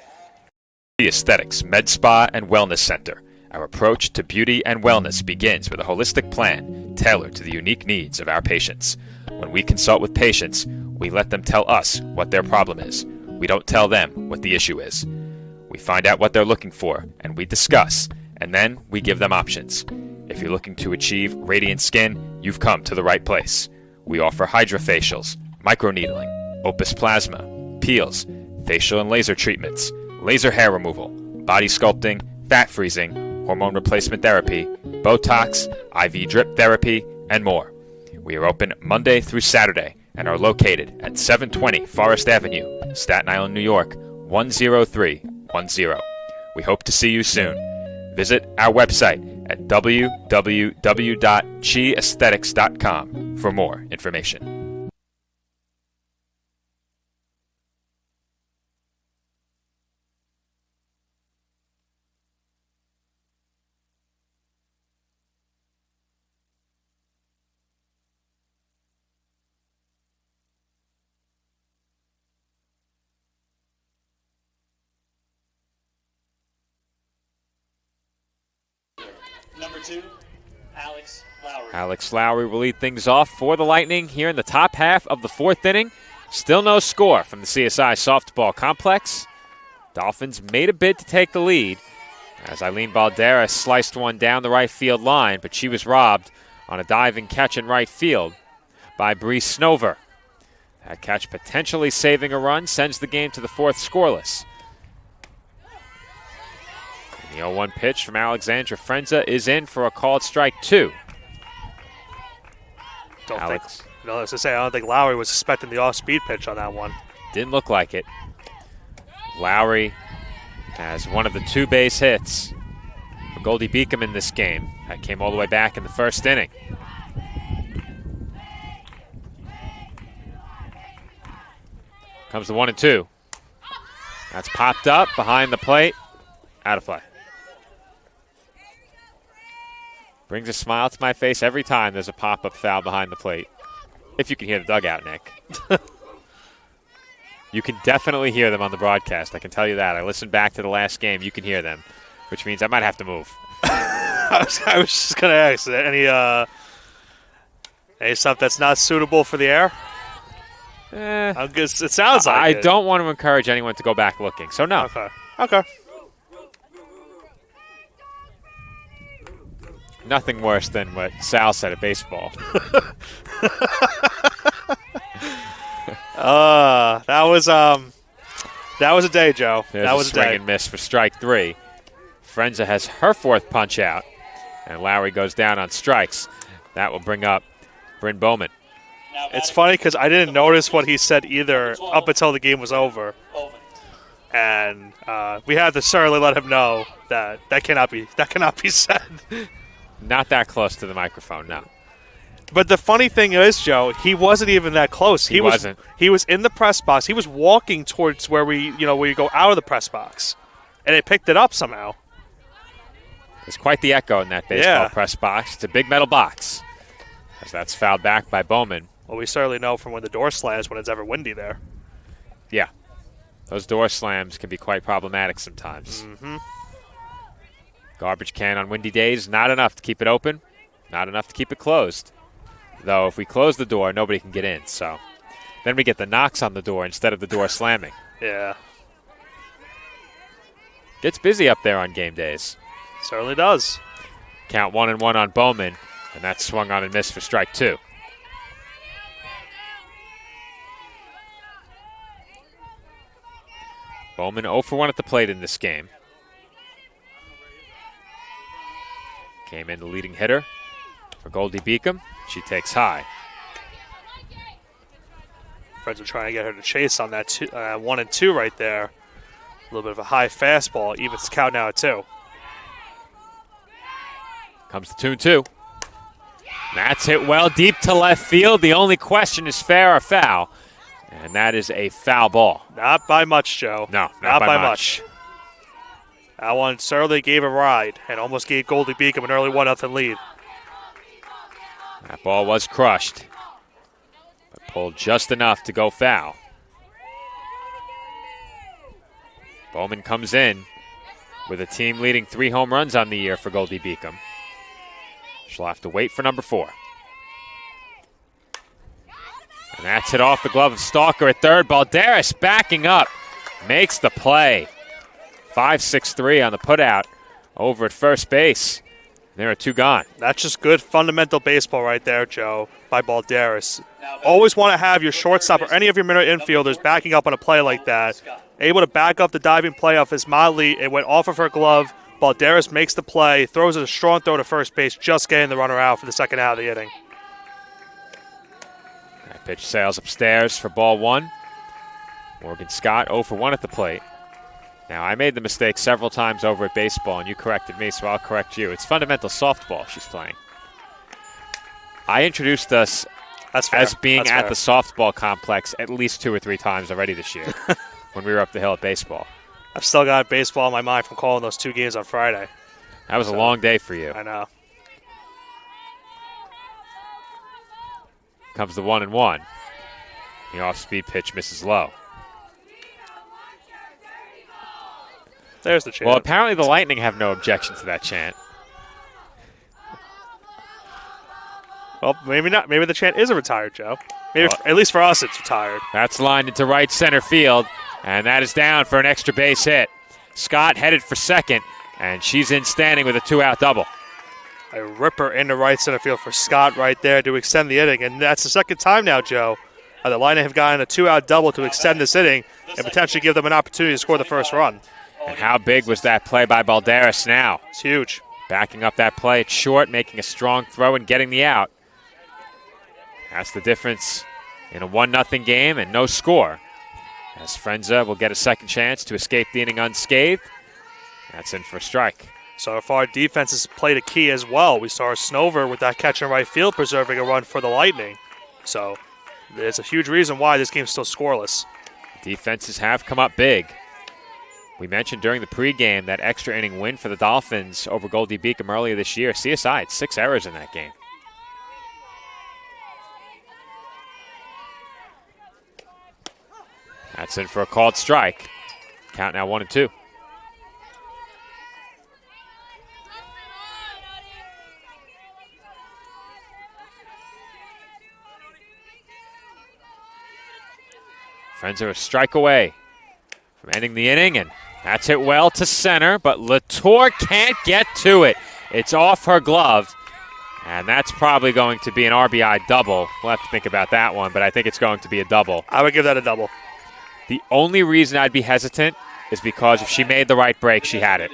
The Aesthetics Med Spa and Wellness Center. Our approach to beauty and wellness begins with a holistic plan tailored to the unique needs of our patients. When we consult with patients, we let them tell us what their problem is. We don't tell them what the issue is. We find out what they're looking for, and we discuss, and then we give them options. If you're looking to achieve radiant skin, you've come to the right place. We offer hydrofacials, microneedling, Opus Plasma, peels, facial and laser treatments, laser hair removal, body sculpting, fat freezing, hormone replacement therapy, Botox, IV drip therapy, and more. We are open Monday through Saturday and are located at 720 Forest Avenue, Staten Island, New York, 10310. We hope to see you soon. Visit our website at www.chiaesthetics.com for more information. Number 2, Alex Lowry. Alex Lowry will lead things off for the Lightning here in the top half of the 4th inning. Still no score from the CSI softball complex. Dolphins made a bid to take the lead as Eileen Balderas sliced one down the right field line, but she was robbed on a diving catch in right field by Bree Snover. That catch potentially saving a run sends the game to the 4th scoreless. The 0-1 pitch from Alexandra Frenza is in for a called strike 2. I don't think Lowry was expecting the off-speed pitch on that one. Didn't look like it. Lowry has one of the 2 base hits for Goldey-Beacom in this game. That came all the way back in the 1st inning. Comes the 1-2. That's popped up behind the plate. Out of play. Brings a smile to my face every time there's a pop-up foul behind the plate. If you can hear the dugout, Nick. You can definitely hear them on the broadcast. I can tell you that. I listened back to the last game. You can hear them, which means I might have to move. I was just going to ask, any stuff that's not suitable for the air? It sounds like I don't want to encourage anyone to go back looking, so no. Okay. Nothing worse than what Sal said at baseball. That was a day, Joe. There's that was a swing a day. And miss for strike 3. Frenza has her 4th punch out, and Lowry goes down on strikes. That will bring up Bryn Bowman. It's funny because I didn't notice what he said either up until the game was over, and we had to certainly let him know that cannot be said. Not that close to the microphone, no. But the funny thing is, Joe, he wasn't even that close. He wasn't. He was in the press box. He was walking towards where you go out of the press box, and it picked it up somehow. There's quite the echo in that baseball press box. It's a big metal box. As that's fouled back by Bowman. Well, we certainly know from when the door slams when it's ever windy there. Yeah. Those door slams can be quite problematic sometimes. Mm-hmm. Garbage can on windy days, not enough to keep it open, not enough to keep it closed. Though if we close the door, nobody can get in, so then we get the knocks on the door instead of the door slamming. Yeah. Gets busy up there on game days. Certainly does. Count 1-1 on Bowman, and that's swung on and missed for strike 2. Bowman 0 for 1 at the plate in this game. Came in the leading hitter for Goldey-Beacom. She takes high. Friends are trying to get her to chase on that 1 and 2 right there. A little bit of a high fastball. Evens the count now at 2. Comes the 2-2. That's hit well deep to left field. The only question is fair or foul. And that is a foul ball. Not by much, Joe. No, not by much. That one certainly gave a ride and almost gave Goldey-Beacom an early 1-0 lead. That ball was crushed, but pulled just enough to go foul. Bowman comes in with a team leading 3 home runs on the year for Goldey-Beacom. She'll have to wait for number 4. And that's hit off the glove of Stalker at third. Balderas backing up, makes the play. 5-6-3 on the putout over at first base. There are 2 gone. That's just good fundamental baseball right there, Joe, by Balderas. Always want to have your shortstop or any of your middle infielders backing up on a play like that. Able to back up the diving play off Ismaili. It went off of her glove. Balderas makes the play, throws a strong throw to first base, just getting the runner out for the second out of the inning. That pitch sails upstairs for ball 1. Morgan Scott 0 for 1 at the plate. Now, I made the mistake several times over at baseball, and you corrected me, so I'll correct you. It's fundamental softball she's playing. I introduced us as being at the softball complex at least 2 or 3 times already this year when we were up the hill at baseball. I've still got baseball in my mind from calling those 2 games on Friday. That was a long day for you. I know. Comes the 1-1. The off-speed pitch misses low. There's the chant. Well, apparently the Lightning have no objection to that chant. Well, maybe not. Maybe the chant isn't retired, Joe. Maybe, at least for us, it's retired. That's lined into right center field, and that is down for an extra base hit. Scott headed for second, and she's in standing with a 2-out double. A ripper into right center field for Scott right there to extend the inning, and that's the second time now, Joe. The Lightning have gotten a 2-out double to extend this inning and potentially give them an opportunity to score the first run. And how big was that play by Balderas now? It's huge. Backing up that play, it's short, making a strong throw and getting the out. That's the difference in a 1-0 game and no score. As Frenza will get a second chance to escape the inning unscathed. That's in for a strike. So far, defense has played a key as well. We saw Snover with that catch in right field preserving a run for the Lightning. So there's a huge reason why this game's still scoreless. Defenses have come up big. We mentioned during the pregame that extra inning win for the Dolphins over Goldey-Beacom earlier this year. CSI had 6 errors in that game. That's in for a called strike. Count now 1-2. Friends are a strike away from ending the inning, and that's hit well to center, but Latour can't get to it. It's off her glove, and that's probably going to be an RBI double. We'll have to think about that one, but I think it's going to be a double. I would give that a double. The only reason I'd be hesitant is because if she made the right break, she had it.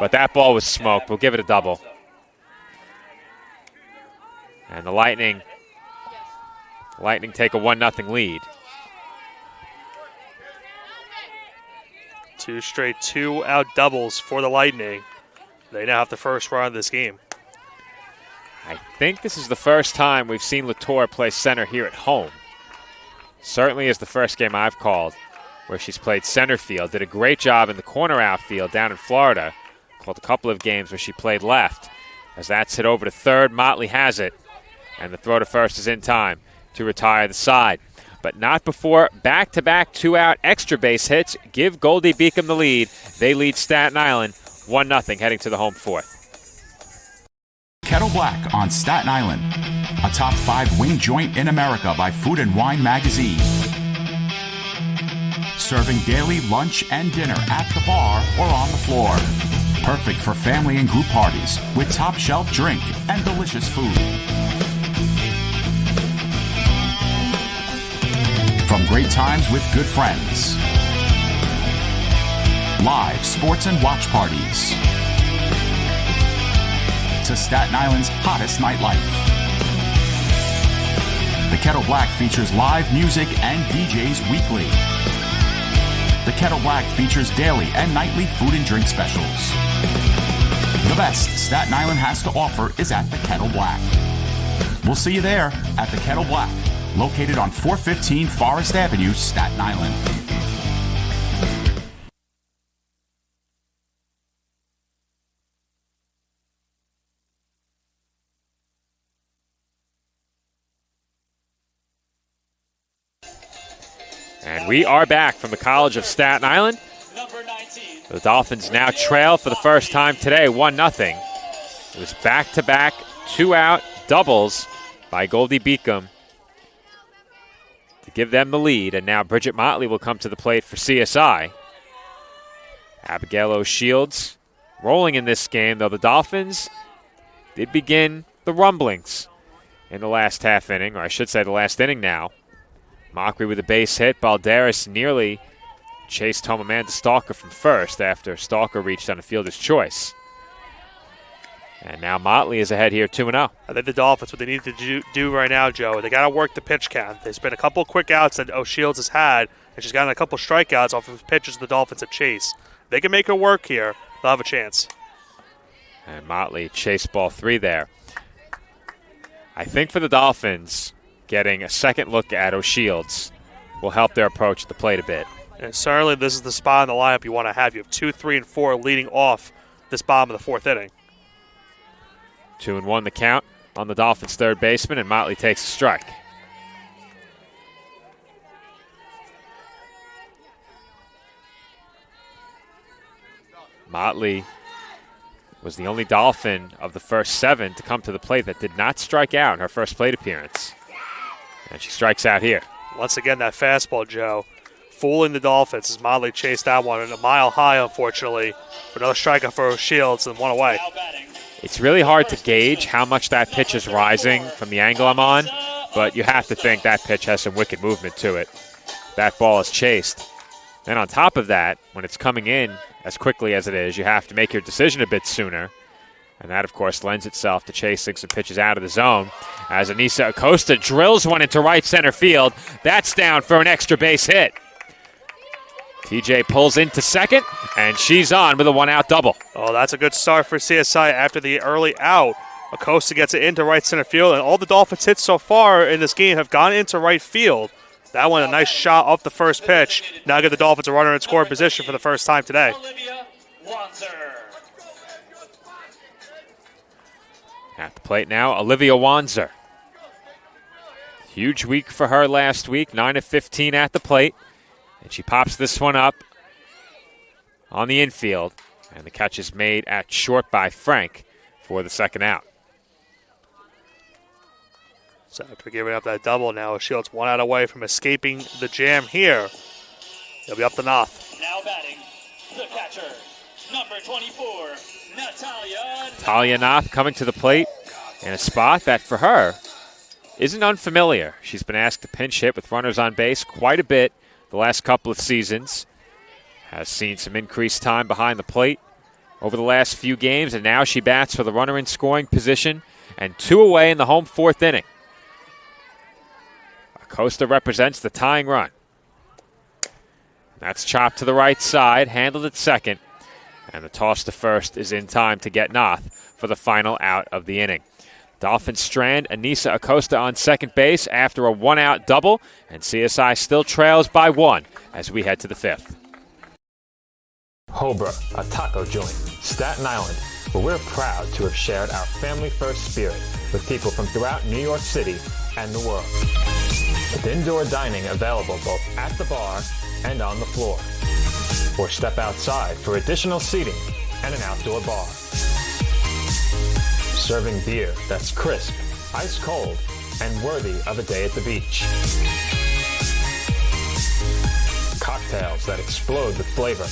But that ball was smoked. We'll give it a double. And the Lightning take a 1-0 lead. 2 straight 2-out doubles for the Lightning. They now have the first run of this game. I think this is the first time we've seen Latour play center here at home. Certainly is the first game I've called where she's played center field. Did a great job in the corner outfield down in Florida. Called a couple of games where she played left. As that's hit over to third, Motley has it. And the throw to first is in time to retire the side. But not before back-to-back 2-out extra base hits give Goldey-Beacom the lead. They lead Staten Island 1-0 heading to the home fourth. Kettle Black on Staten Island, a top 5 wing joint in America by Food and Wine magazine. Serving daily lunch and dinner at the bar or on the floor. Perfect for family and group parties with top shelf drink and delicious food. From great times with good friends. Live sports and watch parties. To Staten Island's hottest nightlife. The Kettle Black features live music and DJs weekly. The Kettle Black features daily and nightly food and drink specials. The best Staten Island has to offer is at the Kettle Black. We'll see you there at the Kettle Black, located on 415 Forest Avenue, Staten Island. And we are back from the College of Staten Island. Number 19. The Dolphins now trail for the first time today, 1-0. It was back-to-back, 2-out doubles by Goldey-Beacom to give them the lead. And now Bridget Motley will come to the plate for CSI. Abigail O'Shields rolling in this game, though the Dolphins did begin the rumblings in the last half inning, or I should say the last inning now. Mockery with a base hit. Balderas nearly chased home Amanda Stalker from first after Stalker reached on a fielder's choice. And now Motley is ahead here 2-0. I think the Dolphins, what they need to do right now, Joe, they got to work the pitch count. There's been a couple of quick outs that O'Shields has had, and she's gotten a couple of strikeouts off of pitches the Dolphins have chased. If they can make her work here, they'll have a chance. And Motley chased ball 3 there. I think for the Dolphins, getting a second look at O'Shields will help their approach the plate a bit. And certainly this is the spot in the lineup you want to have. You have 2, 3, and 4 leading off this bottom of the fourth inning. 2-1 the count on the Dolphins' third baseman, and Motley takes a strike. Motley was the only Dolphin of the first 7 to come to the plate that did not strike out in her first plate appearance. And she strikes out here. Once again, that fastball, Joe, fooling the Dolphins as Motley chased that one a mile high, unfortunately, for another strikeout for O'Shields and one away. It's really hard to gauge how much that pitch is rising from the angle I'm on, but you have to think that pitch has some wicked movement to it. That ball is chased. And on top of that, when it's coming in as quickly as it is, you have to make your decision a bit sooner. And that, of course, lends itself to chasing some pitches out of the zone. As Anissa Acosta drills one into right center field. That's down for an extra base hit. TJ pulls into second, and she's on with a 1-out double. Oh, that's a good start for CSI after the early out. Acosta gets it into right center field, and all the Dolphins hits so far in this game have gone into right field. That one, a nice shot off the first pitch. Now give the Dolphins a runner in scoring position for the first time today. Olivia Wanzer. At the plate now, Olivia Wanzer. Huge week for her last week, 9 of 15 at the plate. And she pops this one up on the infield. And the catch is made at short by Frank for the second out. So after giving up that double now, Shields 1 out away from escaping the jam here. He'll be up the Noth. Now batting, the catcher, number 24, Talia Noth coming to the plate in a spot that for her isn't unfamiliar. She's been asked to pinch hit with runners on base quite a bit the last couple of seasons. Has seen some increased time behind the plate over the last few games, and now she bats for the runner in scoring position and 2 away in the home fourth inning. Acosta represents the tying run. That's chopped to the right side, handled at second, and the toss to first is in time to get Noth for the final out of the inning. Dolphins strand Anissa Acosta on second base after a 1-out double, and CSI still trails by 1 as we head to the 5th. Hobra, a taco joint, Staten Island, where we're proud to have shared our family-first spirit with people from throughout New York City and the world. With indoor dining available both at the bar and on the floor. Or step outside for additional seating and an outdoor bar. Serving beer that's crisp, ice cold, and worthy of a day at the beach. Cocktails that explode with flavor.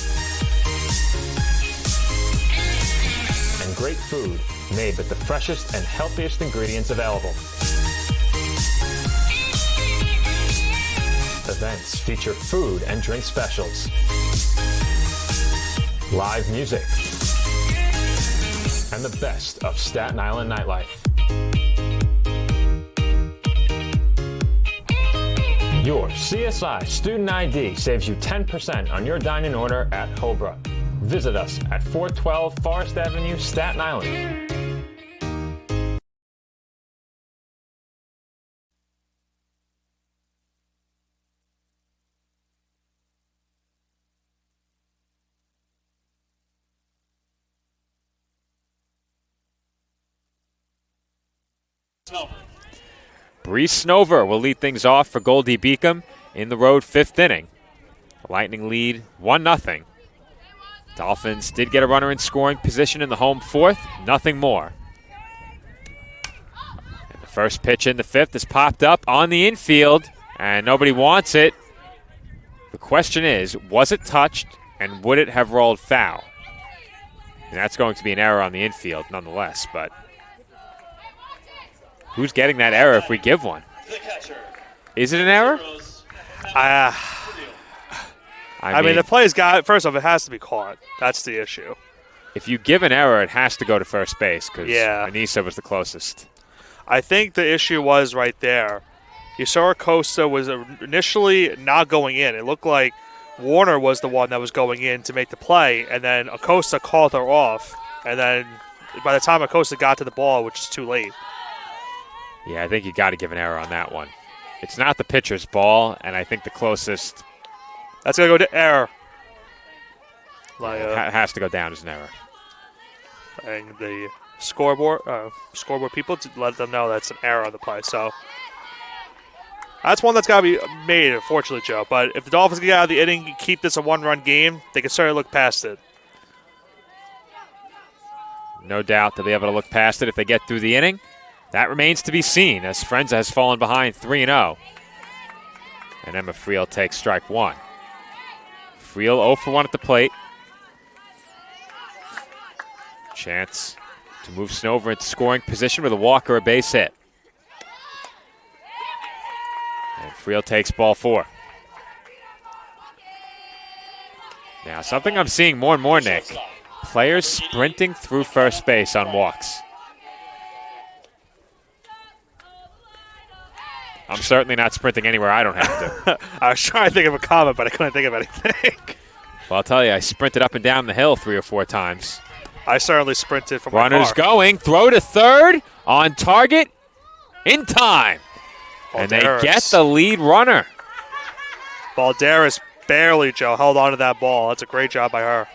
And great food made with the freshest and healthiest ingredients available. Events feature food and drink specials, live music, and the best of Staten Island nightlife. Your CSI Student ID saves you 10% on your dining order at Hobra. Visit us at 412 Forest Avenue, Staten Island. Bree Snover will lead things off for Goldey-Beacom in the road 5th inning. The Lightning lead 1-0. Dolphins did get a runner in scoring position in the home 4th, nothing more. And the first pitch in the 5th is popped up on the infield, and nobody wants it. The question is, was it touched, and would it have rolled foul? And that's going to be an error on the infield nonetheless, but who's getting that error if we give one? Is it an error? I mean, the play's got, first off, it has to be caught. That's the issue. If you give an error, it has to go to first base because Anissa was the closest. I think the issue was right there. You saw Acosta was initially not going in. It looked like Warner was the one that was going in to make the play, and then Acosta called her off. And then by the time Acosta got to the ball, which is too late. Yeah, I think you got to give an error on that one. It's not the pitcher's ball, and I think the closest. That's going to go to error. Has to go down as an error. And the scoreboard people to let them know that's an error on the play. So that's one that's got to be made, unfortunately, Joe. But if the Dolphins get out of the inning and keep this a one-run game, they can certainly look past it. No doubt they'll be able to look past it if they get through the inning. That remains to be seen as Frenza has fallen behind 3-0. And Emma Friel takes strike one. Friel 0 for 1 at the plate. Chance to move Snover into scoring position with a walk or a base hit. And Friel takes ball 4. Now, something I'm seeing more and more, Nick. Players sprinting through first base on walks. I'm certainly not sprinting anywhere I don't have to. I was trying to think of a comment, but I couldn't think of anything. Well, I'll tell you, I sprinted up and down the hill 3 or 4 times. I certainly sprinted from my car. Runners going, throw to third, on target, in time. And they get the lead runner. Balderas barely, Joe, held on to that ball. That's a great job by her.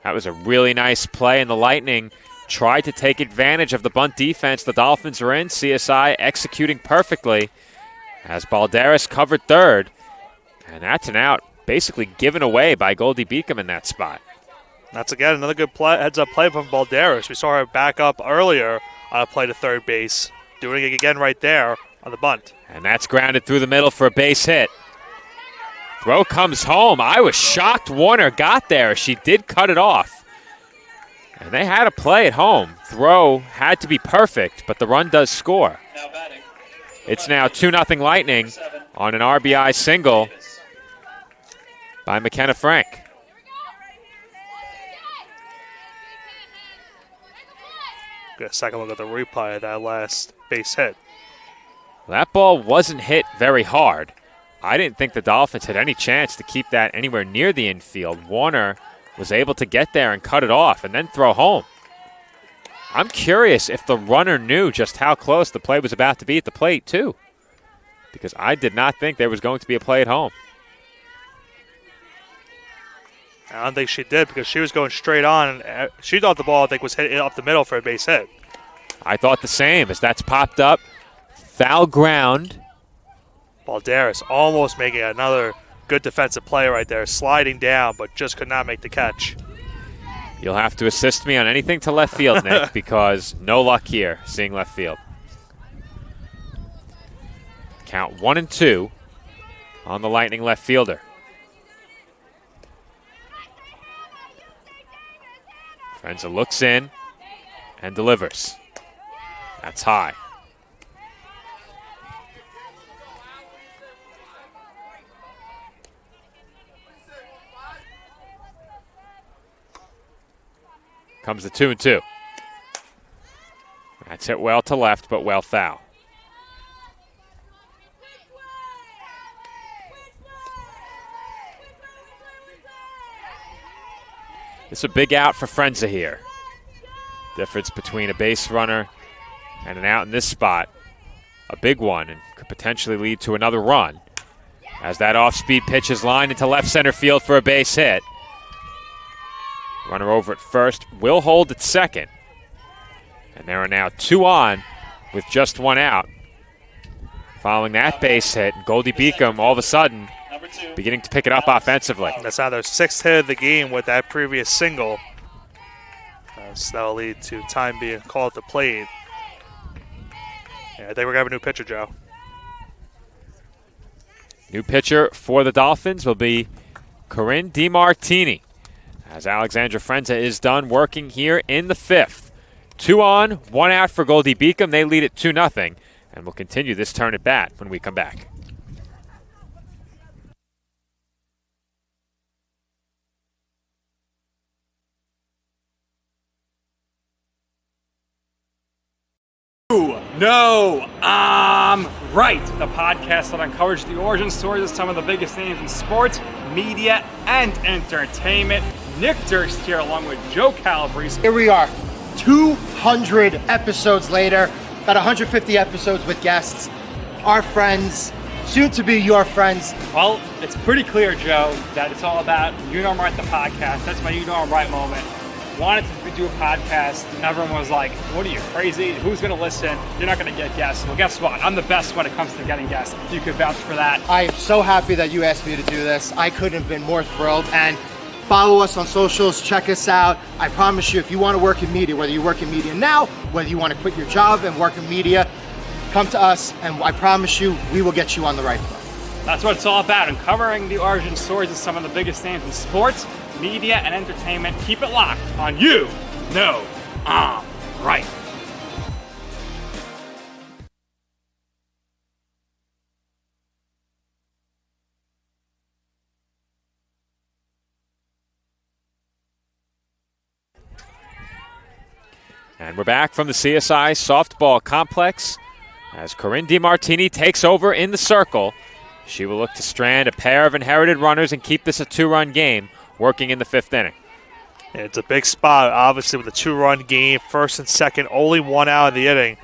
That was a really nice play, and the Lightning tried to take advantage of the bunt defense the Dolphins are in. CSI executing perfectly as Balderas covered third. And that's an out, basically given away by Goldey-Beacom in that spot. That's, again, another good heads-up play from Balderas. We saw her back up earlier on a play to third base, doing it again right there on the bunt. And that's grounded through the middle for a base hit. Throw comes home. I was shocked Warner got there. She did cut it off. And they had a play at home. Throw had to be perfect, but the run does score. It's now 2-0 Lightning on an RBI single by McKenna Frank. Get a second look at the replay of that last base hit. That ball wasn't hit very hard. I didn't think the Dolphins had any chance to keep that anywhere near the infield. Warner was able to get there and cut it off and then throw home. I'm curious if the runner knew just how close the play was about to be at the plate, too, because I did not think there was going to be a play at home. I don't think she did because she was going straight on. And she thought the ball, I think, was hit up the middle for a base hit. I thought the same as that's popped up. Foul ground. Balderas almost making another good defensive play right there, sliding down, but just could not make the catch. You'll have to assist me on anything to left field, Nick, because no luck here seeing left field. Count 1-2 on the Lightning left fielder. Frenza looks in and delivers. That's high. Comes the 2-2. That's hit well to left, but well foul. It's a big out for Frenza here. Difference between a base runner and an out in this spot. A big one, and could potentially lead to another run. As that off-speed pitch is lined into left center field for a base hit. Runner over at first, will hold at second. And there are now 2 on with just 1 out. Following that base hit, Goldey-Beacom all of a sudden beginning to pick it up offensively. That's now their 6th hit of the game with that previous single. So that'll lead to time being called at the plate. Yeah, I think we're going to have a new pitcher, Joe. New pitcher for the Dolphins will be Corinne DiMartini. As Alexandra Frenza is done working here in the 5th. 2 on, 1 out for Goldey-Beacom. They lead it 2-0, and we'll continue this turn at bat when we come back. No, I'm right. The podcast that uncovers the origin stories of some of the biggest names in sports, media, and entertainment. Nick Durst here along with Joe Calabrese. Here we are, 200 episodes later, about 150 episodes with guests, our friends, soon to be your friends. Well, it's pretty clear, Joe, that it's all about You Know I'm Right, the podcast. That's my You Know I'm Right moment. Wanted to do a podcast, and everyone was like, what are you, crazy? Who's going to listen? You're not going to get guests. Well, guess what? I'm the best when it comes to getting guests. You could vouch for that. I am so happy that you asked me to do this. I couldn't have been more thrilled. And follow us on socials, check us out. I promise you, if you want to work in media, whether you work in media now, whether you want to quit your job and work in media, come to us, and I promise you, we will get you on the right foot. That's what it's all about, uncovering the origin stories of some of the biggest names in sports, media, and entertainment. Keep it locked on You Know I'm Right. And we're back from the CSI softball complex as Corinne DiMartini takes over in the circle. She will look to strand a pair of inherited runners and keep this a 2-run game, working in the 5th inning. It's a big spot, obviously, with a 2-run game, 1st and 2nd, only 1 out in the inning.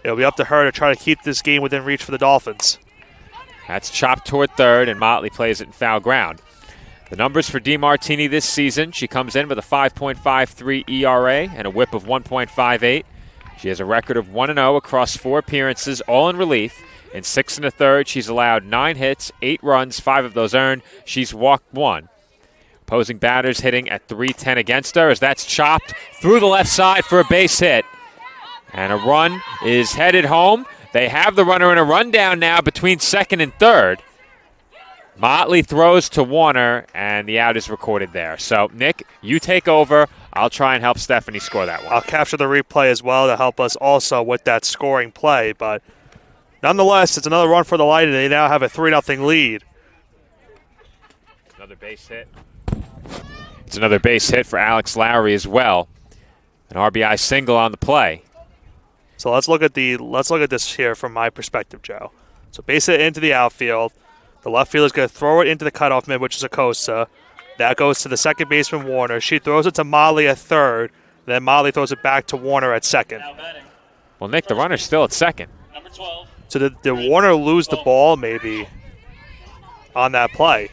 It'll be up to her to try to keep this game within reach for the Dolphins. That's chopped toward 3rd, and Motley plays it in foul ground. The numbers for DiMartini this season: she comes in with a 5.53 ERA and a whip of 1.58. She has a record of 1-0 across 4 appearances, all in relief. In 6 1/3, she's allowed 9 hits, 8 runs, 5 of those earned. She's walked 1. Opposing batters hitting at .310 against her as that's chopped through the left side for a base hit. And a run is headed home. They have the runner in a rundown now between 2nd and 3rd. Motley throws to Warner, and the out is recorded there. So, Nick, you take over. I'll try and help Stephanie score that one. I'll capture the replay as well to help us also with that scoring play. But nonetheless, it's another run for the Lightning. They now have a 3-0 lead. Another base hit. It's another base hit for Alex Lowry as well. An RBI single on the play. So let's look at this here from my perspective, Joe. So base hit into the outfield. The left fielder is going to throw it into the cutoff mid, which is Acosta. That goes to the second baseman, Warner. She throws it to Motley at 3rd. Then Motley throws it back to Warner at 2nd. Well, Nick, the runner's still at 2nd. Number 12. So did Warner lose the ball maybe on that play?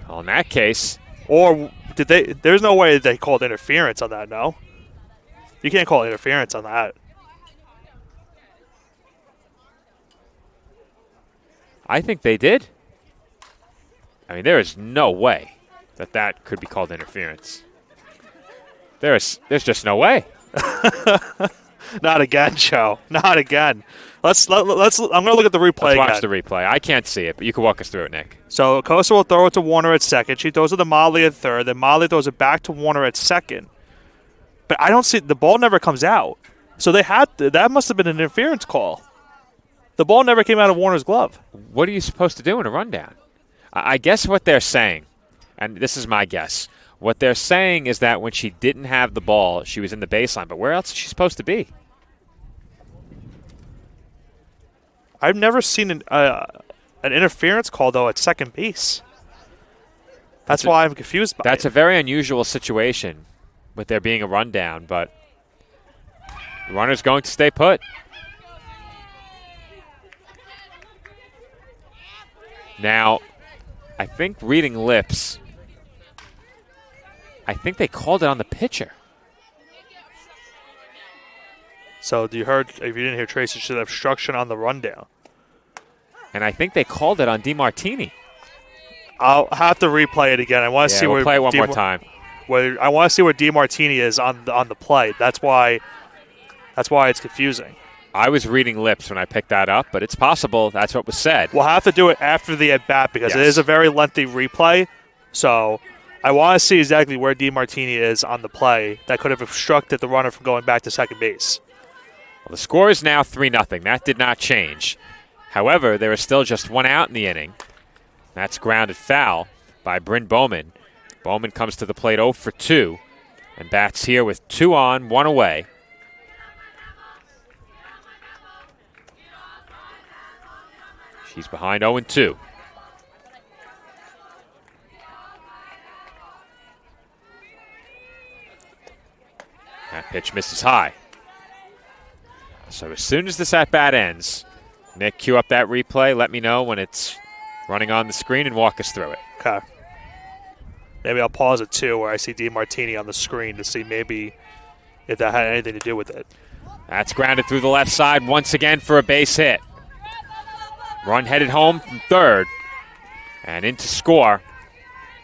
Well, in that case. Or did they? There's no way they called interference on that, no? You can't call interference on that. I think they did. I mean, there is no way that could be called interference. There's just no way. Not again, Joe. Not again. Let's. I'm going to look at the replay. Let's watch again. the replay. I can't see it, but you can walk us through it, Nick. So Acosta will throw it to Warner at second. She throws it to Motley at third. Then Motley throws it back to Warner at second. But I don't see the ball never comes out. So that must have been an interference call. The ball never came out of Warner's glove. What are you supposed to do in a rundown? I guess what they're saying, and this is my guess, what they're saying is that when she didn't have the ball, she was in the baseline. But where else is she supposed to be? I've never seen an interference call, though, at second base. That's why I'm confused by it. That's a very unusual situation with there being a rundown, but the runner's going to stay put. Now, I think reading lips, I think they called it on the pitcher. So if you didn't hear Tracy, she said obstruction on the rundown. And I think they called it on DiMartini. I'll have to replay it again. I want to see where play it one more time. I want to see where DiMartini is on the play. That's why it's confusing. I was reading lips when I picked that up, but it's possible that's what was said. We'll have to do it after the at-bat because it is a very lengthy replay. So I want to see exactly where DiMartini is on the play that could have obstructed the runner from going back to second base. Well, the score is now 3-0. That did not change. However, there is still just one out in the inning. That's grounded foul by Bryn Bowman. Bowman comes to the plate 0 for 2 and bats here with 2 on, 1 away. She's behind 0-2. That pitch misses high. So as soon as this at-bat ends, Nick, cue up that replay. Let me know when it's running on the screen and walk us through it. Okay. Maybe I'll pause it, too, where I see DiMartini on the screen to see maybe if that had anything to do with it. That's grounded through the left side once again for a base hit. Run headed home from third. And in to score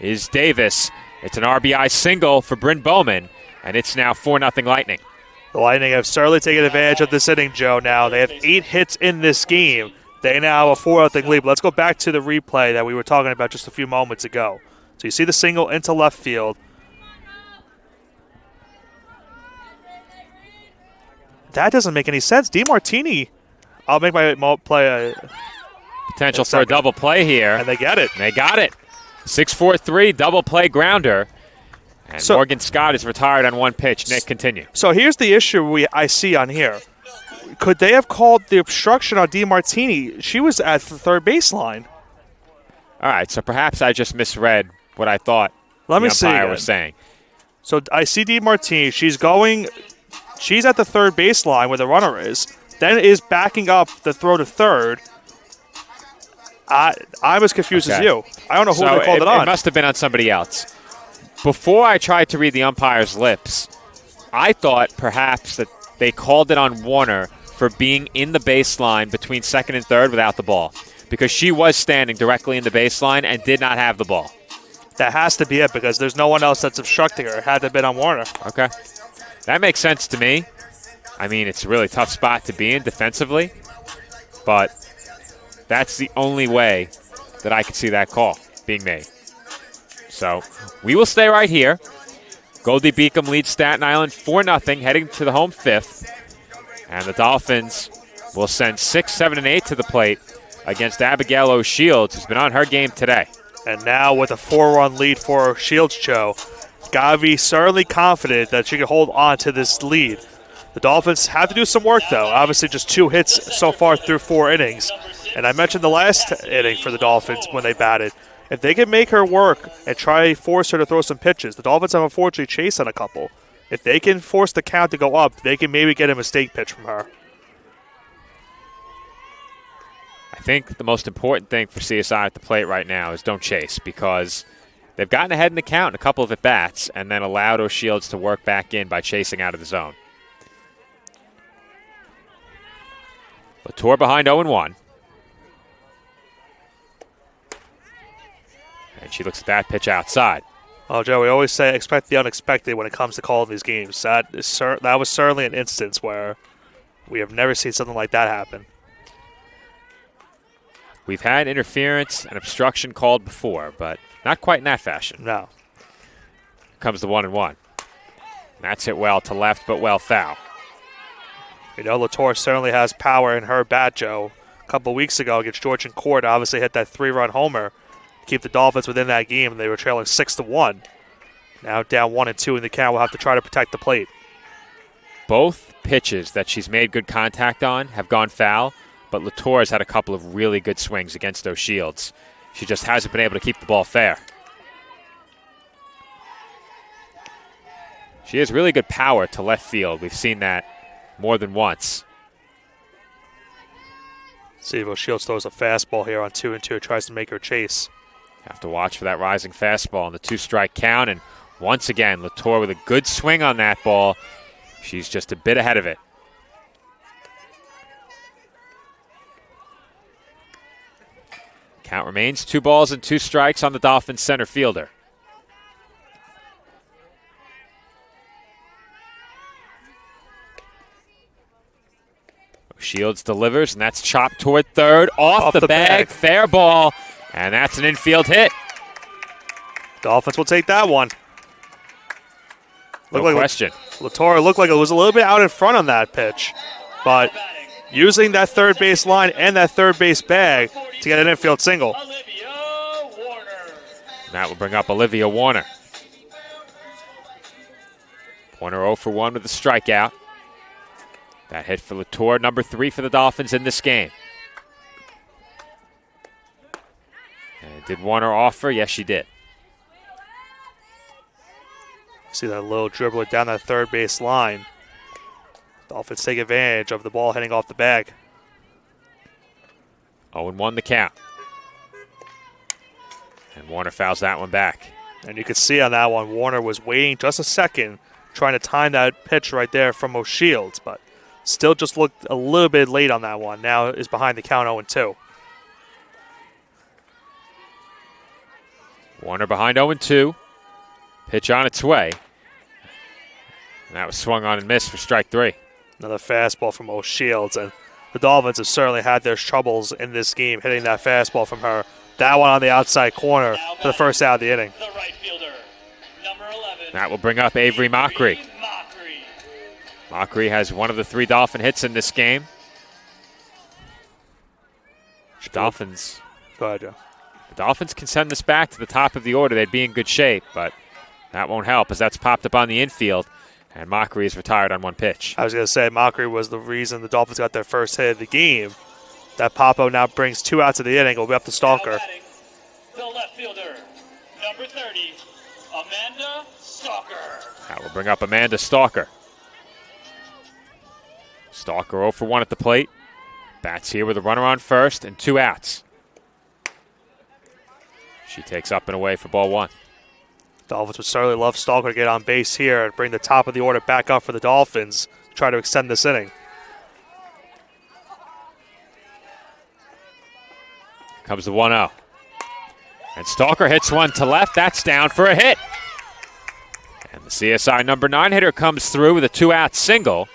is Davis. It's an RBI single for Bryn Bowman, and it's now 4-0 Lightning. The Lightning have certainly taken advantage of this inning, Joe, now. They have 8 hits in this game. They now have a 4-0 lead. But let's go back to the replay that we were talking about just a few moments ago. So you see the single into left field. That doesn't make any sense. DiMartini, I'll make my play. Potential for a double play here. And they get it. They got it. 6-4-3, double play grounder. And Morgan Scott is retired on one pitch. Nick, continue. So here's the issue I see on here. Could they have called the obstruction on DiMartini? She was at the third baseline. All right, so perhaps I just misread what I thought the umpire was saying. So I see DiMartini. She's at the third baseline where the runner is. Then is backing up the throw to third. I'm as confused as you. I don't know who they called it on. It must have been on somebody else. Before I tried to read the umpire's lips, I thought perhaps that they called it on Warner for being in the baseline between second and third without the ball, because she was standing directly in the baseline and did not have the ball. That has to be it, because there's no one else that's obstructing her. It had to have been on Warner. Okay. That makes sense to me. I mean, it's a really tough spot to be in defensively, but that's the only way that I could see that call being made. So we will stay right here. Goldey-Beacom leads Staten Island 4-0, heading to the home fifth. And the Dolphins will send 6, 7, and 8 to the plate against Abigail O'Shields, who's been on her game today. And now with a 4-run lead for Shields, Joe, gotta be certainly confident that she can hold on to this lead. The Dolphins have to do some work, though. Obviously, just 2 hits so far through 4 innings. And I mentioned the last inning for the Dolphins when they batted. If they can make her work and try to force her to throw some pitches, the Dolphins have unfortunately chased on a couple. If they can force the count to go up, they can maybe get a mistake pitch from her. I think the most important thing for CSI at the plate right now is don't chase, because they've gotten ahead in the count in a couple of at-bats and then allowed O'Shields to work back in by chasing out of the zone. Latour behind 0-1. And she looks at that pitch outside. Well, Joe, we always say expect the unexpected when it comes to calling these games. That was certainly an instance where we have never seen something like that happen. We've had interference and obstruction called before, but not quite in that fashion. No. Comes the 1-1. That's hit well to left, but well foul. You know, Latour certainly has power in her bat, Joe. A couple weeks ago against Georgian Court, obviously hit that 3-run homer to keep the Dolphins within that game, and they were trailing 6-1. Now down 1-2 in the count. We'll have to try to protect the plate. Both pitches that she's made good contact on have gone foul, but Latour has had a couple of really good swings against those shields. She just hasn't been able to keep the ball fair. She has really good power to left field. We've seen that more than once. Sevo Shields throws a fastball here on 2-2, tries to make her chase. Have to watch for that rising fastball on the 2-strike count, and once again, Latour with a good swing on that ball. She's just a bit ahead of it. Count remains 2 balls and 2 strikes on the Dolphins center fielder. Shields delivers, and that's chopped toward third. Off the bag. Fair ball, and that's an infield hit. Dolphins will take that one. No question. Latour looked like it was a little bit out in front on that pitch, but using that third base line and that third base bag to get an infield single. And that will bring up Olivia Warner. Warner 0 for 1 with a strikeout. That hit for Latour, number 3 for the Dolphins in this game. And did Warner offer? Yes, she did. See that little dribbler down that third base line. Dolphins take advantage of the ball heading off the bag. 0-1 the count. And Warner fouls that one back. And you could see on that one, Warner was waiting just a second, trying to time that pitch right there from O'Shields, but still just looked a little bit late on that one. Now is behind the count 0-2. Warner behind 0-2. Pitch on its way. And that was swung on and missed for strike 3. Another fastball from O'Shields, and the Dolphins have certainly had their troubles in this game hitting that fastball from her. That one on the outside corner for the first out of the inning. The right fielder, number 11. That will bring up Avery Mockery. Mockery has one of the 3 Dolphin hits in this game. The Dolphins. Go ahead, Joe. The Dolphins can send this back to the top of the order. They'd be in good shape, but that won't help as that's popped up on the infield, and Mockery is retired on 1 pitch. I was going to say Mockery was the reason the Dolphins got their first hit of the game. That pop-up now brings 2 outs of the inning. We'll be up to Stalker. The left fielder, number 30, Amanda Stalker. That will bring up Amanda Stalker. Stalker 0 for 1 at the plate. Bats here with a runner on first and 2 outs. She takes up and away for ball 1. Dolphins would certainly love Stalker to get on base here and bring the top of the order back up for the Dolphins. Try to extend this inning. Comes the 1-0. And Stalker hits one to left. That's down for a hit. And the CSI number 9 hitter comes through with a 2-out single.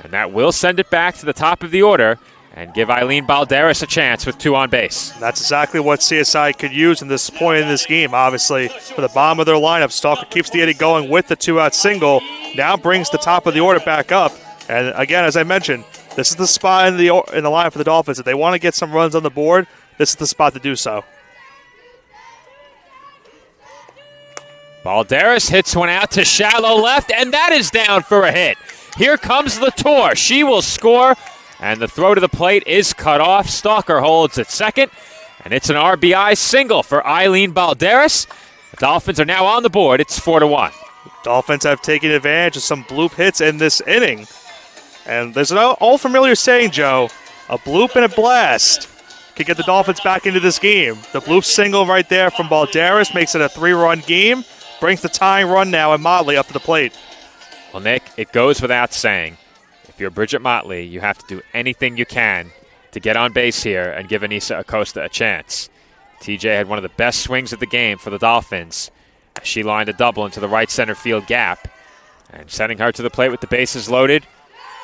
And that will send it back to the top of the order and give Eileen Balderas a chance with 2 on base. That's exactly what CSI could use in this point in this game. Obviously, for the bottom of their lineup, Stalker keeps the inning going with the 2-out single. Now brings the top of the order back up. And again, as I mentioned, this is the spot in the lineup for the Dolphins. If they want to get some runs on the board, this is the spot to do so. Balderas hits one out to shallow left, and that is down for a hit. Here comes Latour. She will score, and the throw to the plate is cut off. Stalker holds at second, and it's an RBI single for Eileen Balderas. The Dolphins are now on the board. It's 4-1. Dolphins have taken advantage of some bloop hits in this inning. And there's an old familiar saying, Joe, a bloop and a blast can get the Dolphins back into this game. The bloop single right there from Balderas makes it a 3-run game, brings the tying run now and Motley up to the plate. Well, Nick, it goes without saying, if you're Bridget Motley, you have to do anything you can to get on base here and give Anissa Acosta a chance. TJ had one of the best swings of the game for the Dolphins, She lined a double into the right center field gap. And sending her to the plate with the bases loaded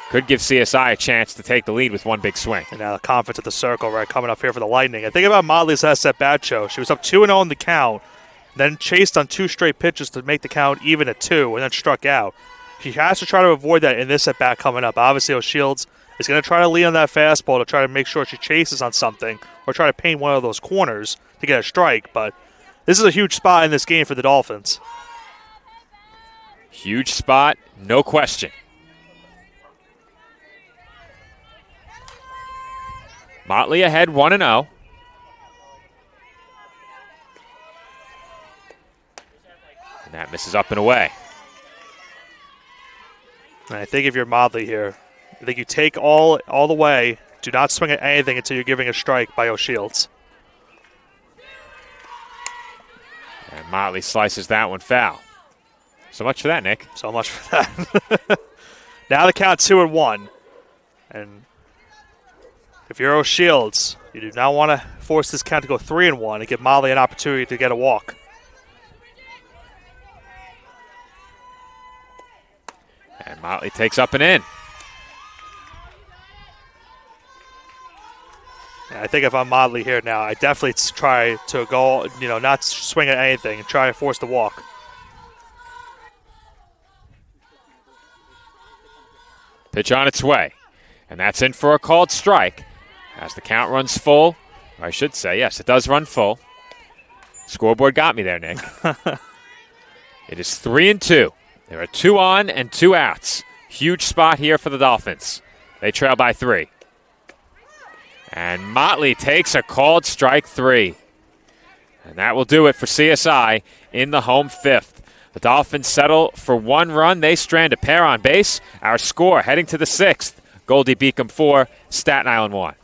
could give CSI a chance to take the lead with one big swing. And now the conference at the circle, right, coming up here for the Lightning. I think about Motley's last at-bat show. She was up 2-0 in the count, then chased on 2 straight pitches to make the count even at 2, and then struck out. She has to try to avoid that in this at-bat coming up. Obviously, O'Shields is going to try to lean on that fastball to try to make sure she chases on something or try to paint one of those corners to get a strike. But this is a huge spot in this game for the Dolphins. Huge spot, no question. Motley ahead 1-0. And that misses up and away. And I think if you're Motley here, I think you take all the way. Do not swing at anything until you're giving a strike by O'Shields. And Motley slices that one foul. So much for that, Nick. So much for that. Now the count 2-1. And if you're O'Shields, you do not want to force this count to go 3-1 and give Motley an opportunity to get a walk. And Motley takes up and in. And I think if I'm Motley here now, I definitely try to go, not swing at anything and try to force the walk. Pitch on its way. And that's in for a called strike. As the count runs full, or I should say, yes, it does run full. Scoreboard got me there, Nick. It is 3-2. There are 2 on and 2 outs. Huge spot here for the Dolphins. They trail by 3. And Motley takes a called strike 3. And that will do it for CSI in the home 5th. The Dolphins settle for 1 run. They strand a pair on base. Our score heading to the 6th. Goldey-Beacom 4, Staten Island 1.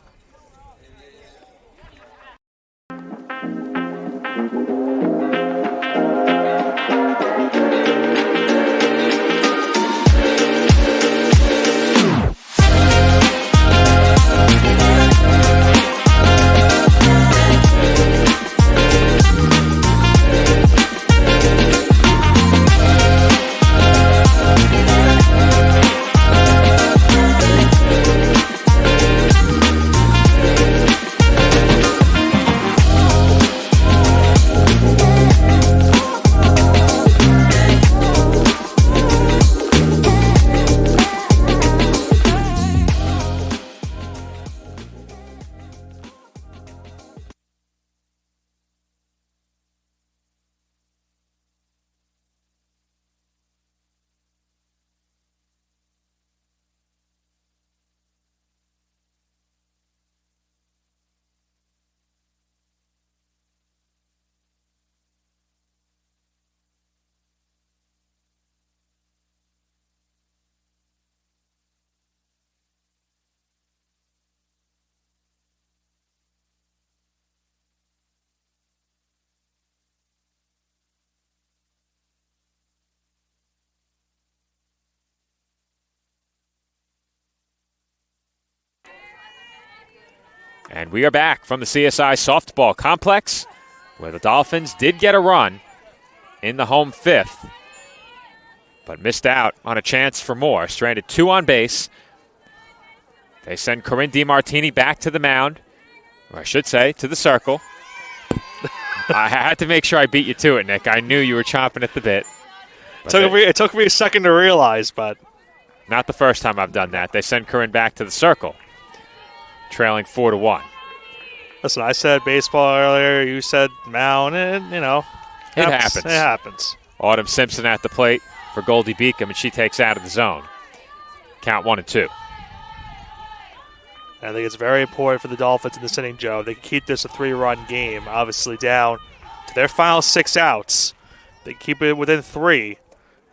And we are back from the CSI softball complex, where the Dolphins did get a run in the home 5th, but missed out on a chance for more. Stranded 2 on base. They send Corinne DiMartini back to the mound, or I should say, to the circle. I had to make sure I beat you to it, Nick. I knew you were chomping at the bit. It took me a second to realize, but not the first time I've done that. They send Corinne back to the circle, trailing 4-1. Listen, I said baseball earlier. You said mound, and it happens. It happens. Autumn Simpson at the plate for Goldey-Beacom, and she takes out of the zone. Count 1-2. I think it's very important for the Dolphins in this inning, Joe. They can keep this a 3-run game, obviously down to their final 6 outs. They keep it within 3,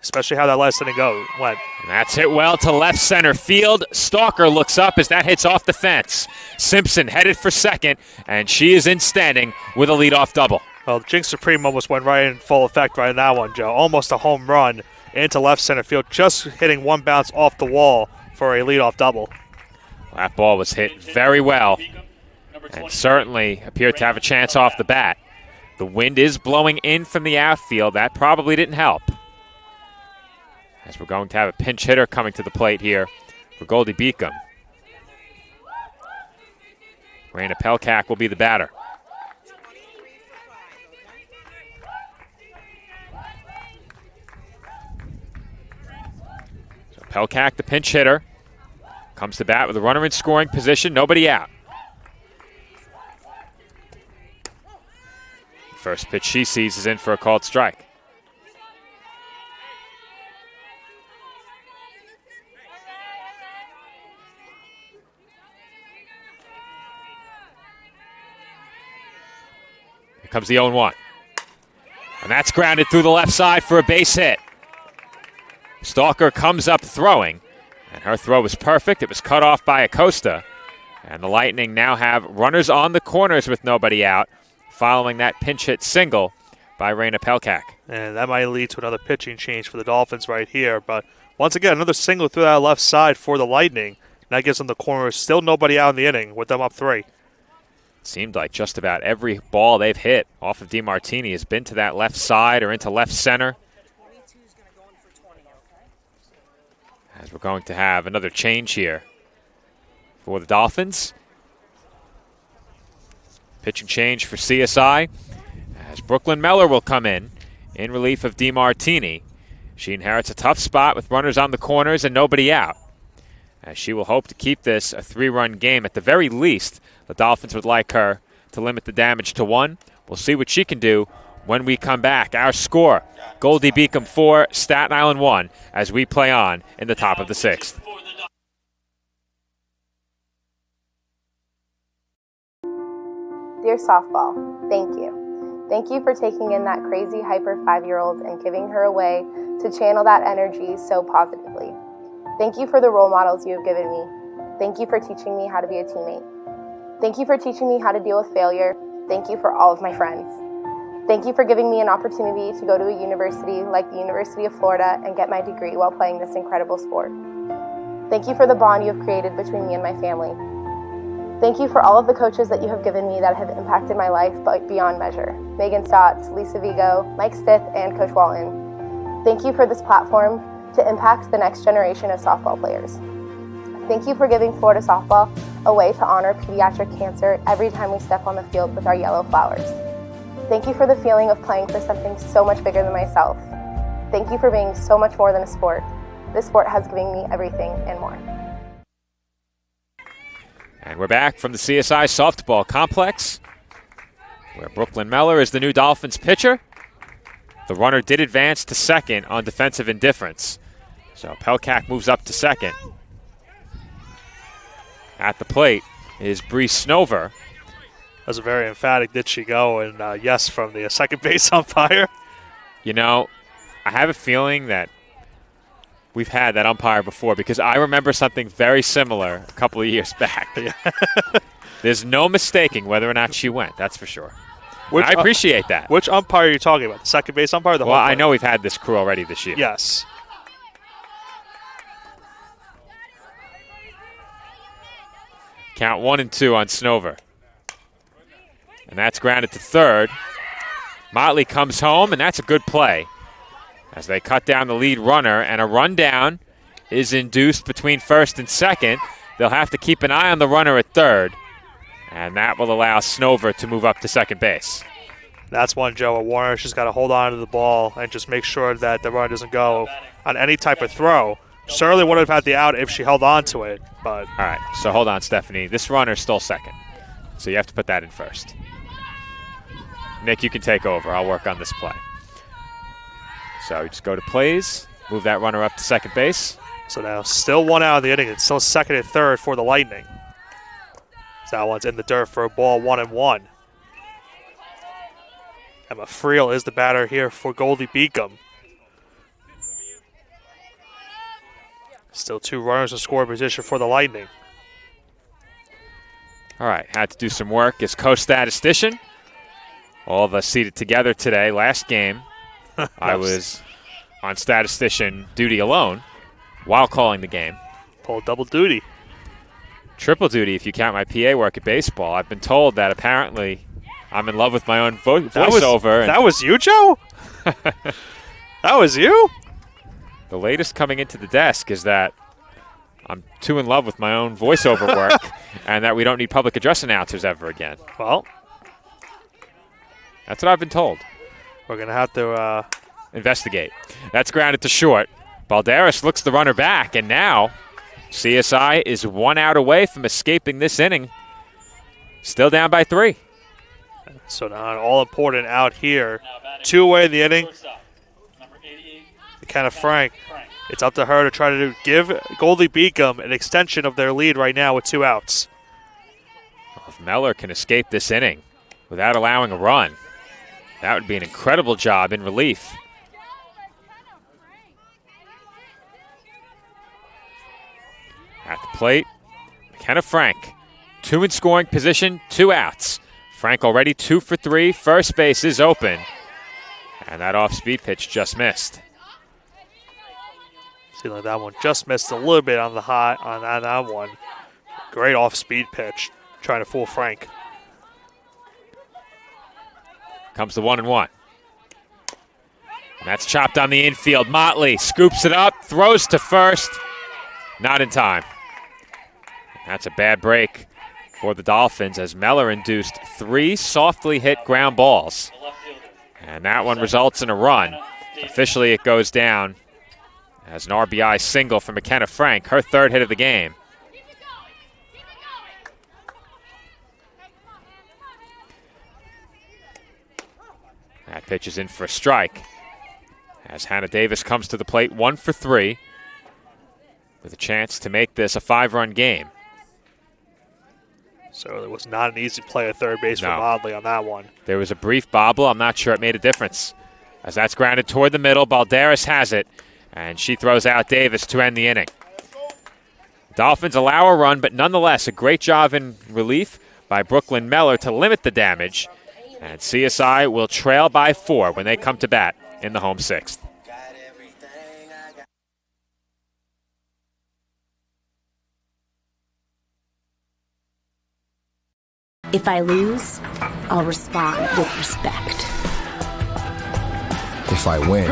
especially how that last inning went. And that's hit well to left center field. Stalker looks up as that hits off the fence. Simpson headed for second, and she is in standing with a leadoff double. Well, Jinx Supreme almost went right in full effect right in that one, Joe. Almost a home run into left center field, just hitting one bounce off the wall for a leadoff double. That ball was hit very well and certainly appeared to have a chance off the bat. The wind is blowing in from the outfield. That probably didn't help. As we're going to have a pinch hitter coming to the plate here for Goldey-Beacom. Raina Pelkak will be the batter. So Pelkak, the pinch hitter, comes to bat with a runner in scoring position, nobody out. First pitch she sees is in for a called strike. Here comes the 0-1. And that's grounded through the left side for a base hit. Stalker comes up throwing, and her throw was perfect. It was cut off by Acosta. And the Lightning now have runners on the corners with nobody out, following that pinch hit single by Raina Pelkak. And that might lead to another pitching change for the Dolphins right here. But once again, another single through that left side for the Lightning. And that gives them the corners. Still nobody out in the inning with them up 3. Seemed like just about every ball they've hit off of DeMartini has been to that left side or into left center. As we're going to have another change here for the Dolphins. Pitching change for CSI as Brooklyn Meller will come in relief of DeMartini. She inherits a tough spot with runners on the corners and nobody out. As she will hope to keep this a 3-run game. At the very least, the Dolphins would like her to limit the damage to 1. We'll see what she can do when we come back. Our score, Goldey-Beacom 4, Staten Island 1, as we play on in the top of the 6th. Dear softball, thank you. Thank you for taking in that crazy hyper 5-year-old and giving her away to channel that energy so positively. Thank you for the role models you have given me. Thank you for teaching me how to be a teammate. Thank you for teaching me how to deal with failure. Thank you for all of my friends. Thank you for giving me an opportunity to go to a university like the University of Florida and get my degree while playing this incredible sport. Thank you for the bond you have created between me and my family. Thank you for all of the coaches that you have given me that have impacted my life beyond measure. Megan Stotts, Lisa Vigo, Mike Stith, and Coach Walton. Thank you for this platform to impact the next generation of softball players. Thank you for giving Florida softball a way to honor pediatric cancer every time we step on the field with our yellow flowers. Thank you for the feeling of playing for something so much bigger than myself. Thank you for being so much more than a sport. This sport has given me everything and more. And we're back from the CSI softball complex, where Brooklyn Meller is the new Dolphins pitcher. The runner did advance to second on defensive indifference. So Pelkak moves up to second. At the plate is Bree Snover. That was a very emphatic did she go, and yes from the second base umpire. You know, I have a feeling that we've had that umpire before because I remember something very similar a couple of years back. There's no mistaking whether or not she went, that's for sure. I appreciate that. Which umpire are you talking about? The second base umpire or the home Well, umpire? I know we've had this crew already this year. Yes. Count 1-2 on Snover. And that's grounded to third. Motley comes home, and that's a good play as they cut down the lead runner, and a rundown is induced between first and second. They'll have to keep an eye on the runner at third, and that will allow Snover to move up to second base. That's one, Joe. A Warner, she's got to hold on to the ball and just make sure that the runner doesn't go on any type of throw. Certainly would have had the out if she held on to it, but... All right, so hold on, Stephanie. This runner's still second, so you have to put that in first. Nick, you can take over. I'll work on this play. So you just go to plays, move that runner up to second base. So now still one out of the inning. It's still second and third for the Lightning. So that one's in the dirt for a ball, 1-1. Emma Friel is the batter here for Goldey-Beacom. Still 2 runners in scoring position for the Lightning. All right, had to do some work as co-statistician. All of us seated together today. Last game, I was on statistician duty alone while calling the game. Pulled double duty. Triple duty if you count my PA work at baseball. I've been told that apparently I'm in love with my own voiceover. That was you, Joe? That was you? The latest coming into the desk is that I'm too in love with my own voiceover work and that we don't need public address announcers ever again. Well, that's what I've been told. We're going to have to investigate. That's grounded to short. Balderas looks the runner back, and now CSI is 1 out away from escaping this inning. Still down by 3. So now an all-important out here. 2 away in the inning. McKenna Frank. It's up to her to try to give Goldey-Beacom an extension of their lead right now with 2 outs. If Meller can escape this inning without allowing a run, that would be an incredible job in relief. At the plate, McKenna Frank. 2 in scoring position, 2 outs. Frank already 2 for 3. First base is open. And that off-speed pitch just missed. Seems like that one just missed a little bit on the high on that one. Great off-speed pitch, trying to fool Frank. Comes the 1-1. And that's chopped on the infield. Motley scoops it up, throws to first. Not in time. That's a bad break for the Dolphins as Meller induced 3 softly hit ground balls. And that one results in a run. Officially, it goes down as an RBI single for McKenna Frank, her 3rd hit of the game. That pitch is in for a strike as Hannah Davis comes to the plate 1 for 3 with a chance to make this a 5-run game. So it was not an easy play at third base for Motley on that one. There was a brief bobble. I'm not sure it made a difference. As that's grounded toward the middle, Balderas has it, and she throws out Davis to end the inning. Dolphins allow a run, but nonetheless a great job in relief by Brooklyn Meller to limit the damage. And CSI will trail by 4 when they come to bat in the home 6th. If I lose, I'll respond with respect. If I win,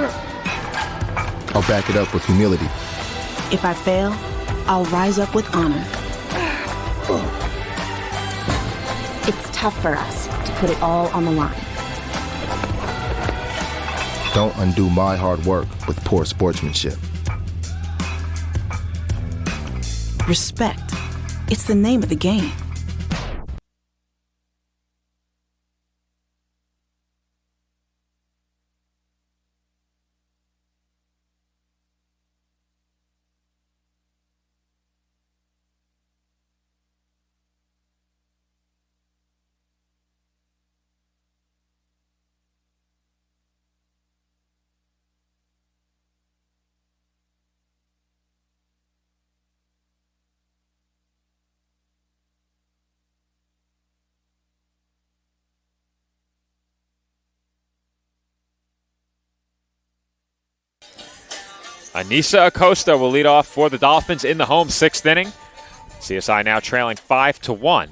I'll back it up with humility. If I fail, I'll rise up with honor. It's tough for us to put it all on the line. Don't undo my hard work with poor sportsmanship. Respect. It's the name of the game. Anissa Acosta will lead off for the Dolphins in the home 6th inning. CSI now trailing 5-1,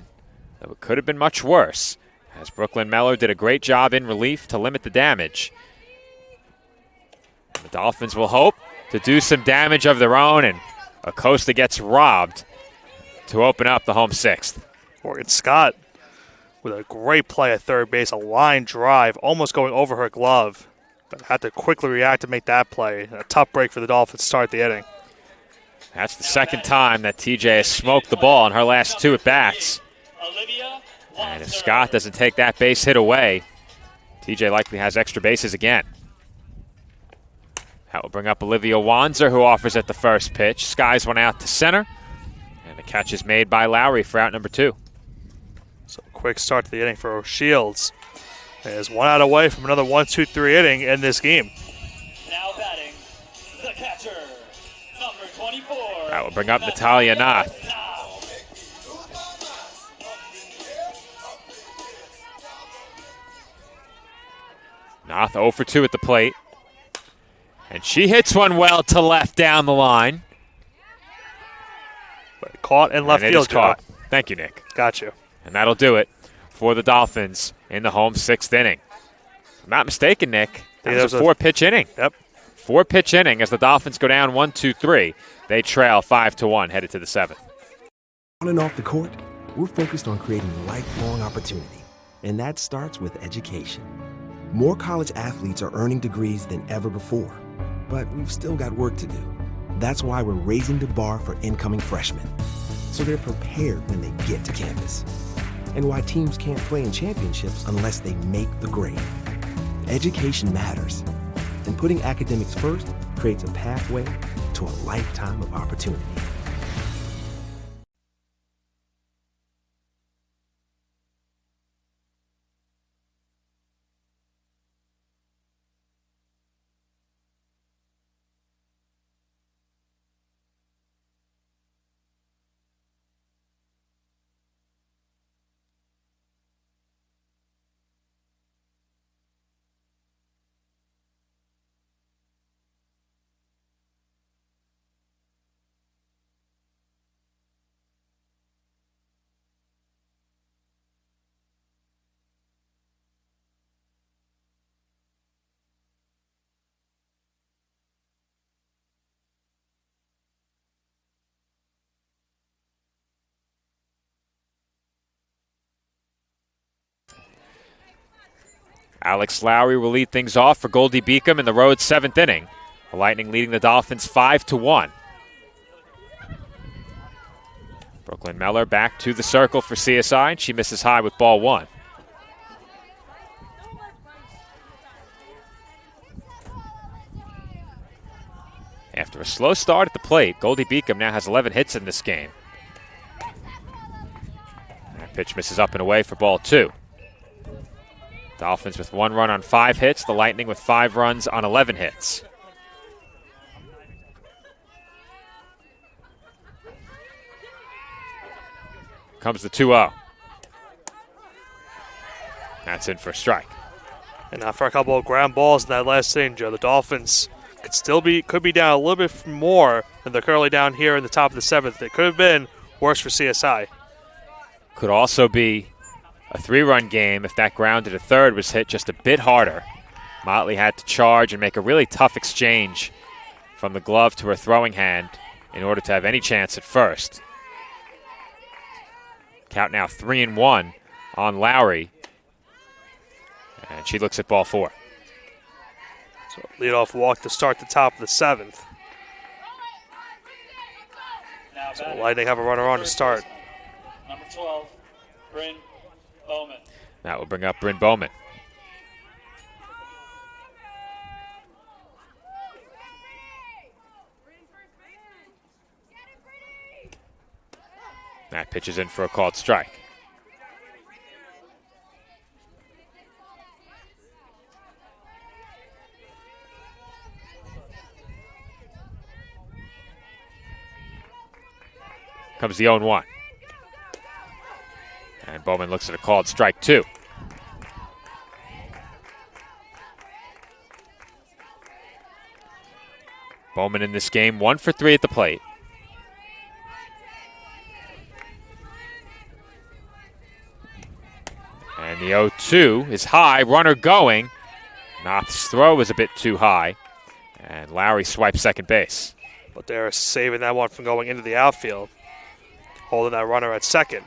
though it could have been much worse, as Brooklyn Meller did a great job in relief to limit the damage. The Dolphins will hope to do some damage of their own, and Acosta gets robbed to open up the home 6th. Morgan Scott with a great play at third base, a line drive, almost going over her glove. But had to quickly react to make that play. A tough break for the Dolphins to start the inning. That's the second time that TJ has smoked the ball in her last 2 at-bats. And if Scott doesn't take that base hit away, TJ likely has extra bases again. That will bring up Olivia Wanzer, who offers at the first pitch. Skies one out to center. And the catch is made by Lowry for out number 2. So quick start to the inning for Shields. Is 1 out away from another 1-2-3 inning in this game. Now batting, the catcher, number 24. That will bring up Natalia Nath. Nath 0 for 2 at the plate. And she hits one well to left down the line. But caught in left field. Caught. Thank you, Nick. Got you. And that'll do it for the Dolphins in the home 6th inning. If I'm not mistaken, Nick, that was a 4-pitch inning. Yep. 4-pitch inning as the Dolphins go down 1-2-3. They trail 5-1 headed to the 7th. On and off the court, we're focused on creating lifelong opportunity, and that starts with education. More college athletes are earning degrees than ever before, but we've still got work to do. That's why we're raising the bar for incoming freshmen, so they're prepared when they get to campus. And why teams can't play in championships unless they make the grade. Education matters, and putting academics first creates a pathway to a lifetime of opportunity. Alex Lowry will lead things off for Goldey-Beacom in the road 7th inning. The Lightning leading the Dolphins 5-1. Brooklyn Meller back to the circle for CSI, and she misses high with ball 1. After a slow start at the plate, Goldey-Beacom now has 11 hits in this game. That pitch misses up and away for ball 2. Dolphins with 1 run on 5 hits. The Lightning with 5 runs on 11 hits. Comes the 2-0. That's in for a strike. And now for a couple of ground balls in that last inning, Joe. The Dolphins could be down a little bit more than they're currently down here in the top of the 7th. It could have been worse for CSI. Could also be a 3-run game if that ground to third was hit just a bit harder. Motley had to charge and make a really tough exchange from the glove to her throwing hand in order to have any chance at first. Count now 3-1 on Lowry. And she looks at ball 4. So leadoff walk to start the top of the 7th. So the Lightning have a runner on to start. Number 12, Bryn Bowman. That will bring up Bryn Bowman. That pitch is in for a called strike. Comes the 0-1. And Bowman looks at a called strike 2. Bowman in this game 1 for 3 at the plate. And the 0-2 is high, runner going. Knopf's throw is a bit too high. And Lowry swipes second base. But they're saving that one from going into the outfield. Holding that runner at second.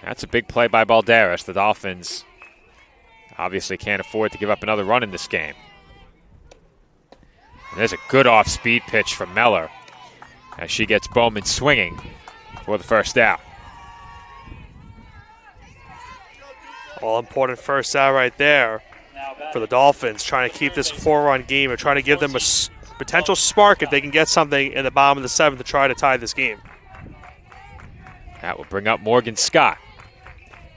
That's a big play by Balderas. The Dolphins obviously can't afford to give up another run in this game. And there's a good off-speed pitch from Meller as she gets Bowman swinging for the first out. All-important first out right there for the Dolphins, trying to keep this 4-run game and trying to give them a potential spark if they can get something in the bottom of the 7th to try to tie this game. That will bring up Morgan Scott.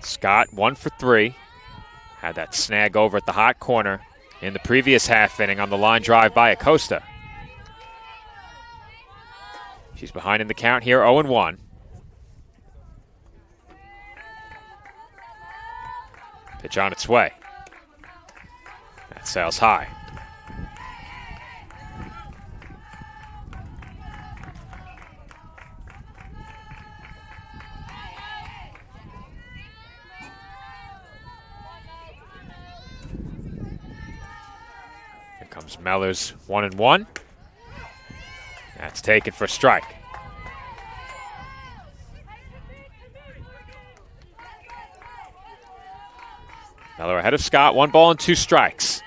Scott 1 for 3. Had that snag over at the hot corner in the previous half inning on the line drive by Acosta. She's behind in the count here, 0-1. Pitch on its way. That sails high. Comes Mellors 1-1. That's taken for strike. Meller ahead of Scott, 1 ball and 2 strikes.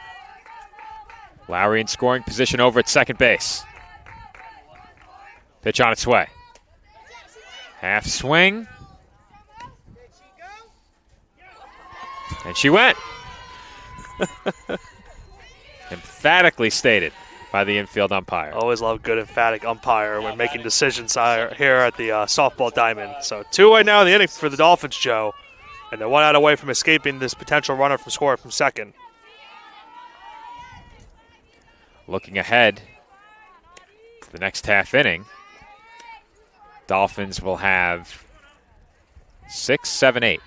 Lowry in scoring position over at second base. Pitch on its way. Half swing. And she went. Emphatically stated by the infield umpire. Always love good emphatic umpire when making decisions here at the softball diamond. So 2 right now in the inning for the Dolphins, Joe. And they're 1 out away from escaping this potential runner from scoring from second. Looking ahead to the next half inning, Dolphins will have 6, 7, 8.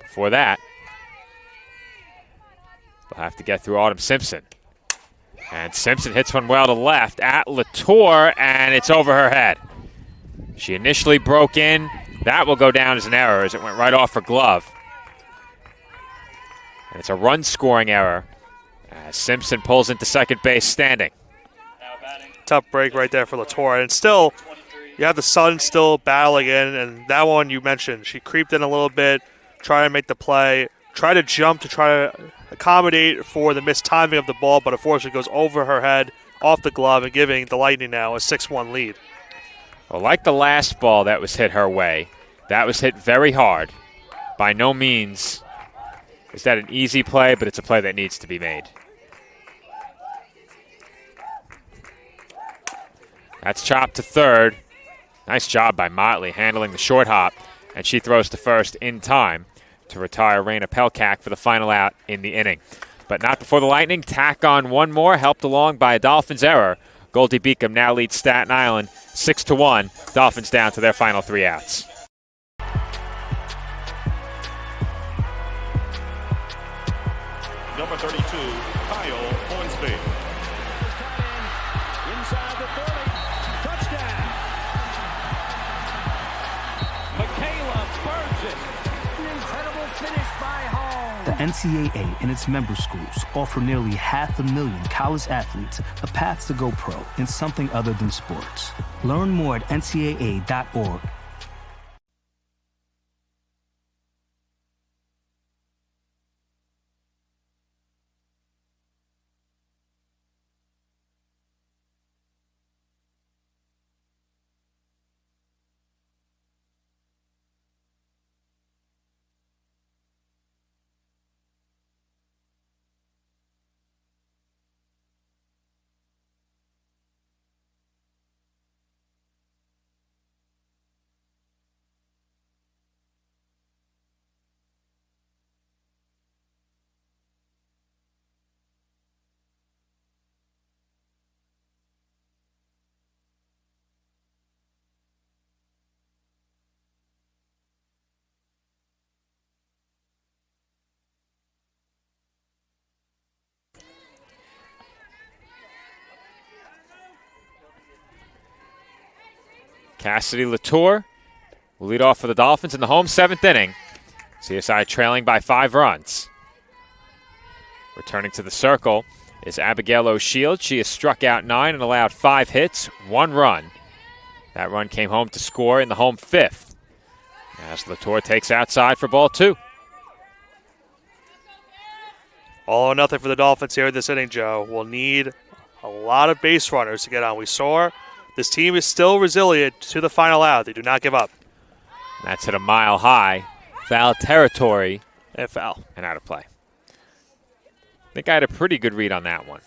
Before that, they'll have to get through Autumn Simpson. And Simpson hits one well to left at Latour, and it's over her head. She initially broke in. That will go down as an error as it went right off her glove. And it's a run-scoring error as Simpson pulls into second base standing. Tough break right there for Latour. And still, you have the sun still battling in, and that one you mentioned, she creeped in a little bit, try to make the play, try to jump to try to accommodate for the missed timing of the ball, but unfortunately goes over her head, off the glove, and giving the Lightning now a 6-1 lead. Well, like the last ball that was hit her way, that was hit very hard. By no means is that an easy play, but it's a play that needs to be made. That's chopped to third. Nice job by Motley handling the short hop, and she throws to first in time to retire Raina Pelkak for the final out in the inning. But not before the Lightning tack on one more, helped along by a Dolphins error. Goldey-Beacom now leads Staten Island 6-1. Dolphins down to their final 3 outs. Number 32, Kyle Hornsby. Inside the 30. Touchdown. Michaela Burgess. An incredible finish by Hall. The NCAA and its member schools offer nearly 500,000 college athletes a path to go pro in something other than sports. Learn more at ncaa.org. Cassidy Latour will lead off for the Dolphins in the home 7th inning. CSI trailing by 5 runs. Returning to the circle is Abigail O'Shield. She has struck out 9 and allowed 5 hits, 1 run. That run came home to score in the home 5th. As Latour takes outside for ball 2. All or nothing for the Dolphins here in this inning, Joe. We'll need a lot of base runners to get on. We saw this team is still resilient to the final out. They do not give up. That's hit a mile high. Foul territory. And foul. And out of play. I think I had a pretty good read on that one.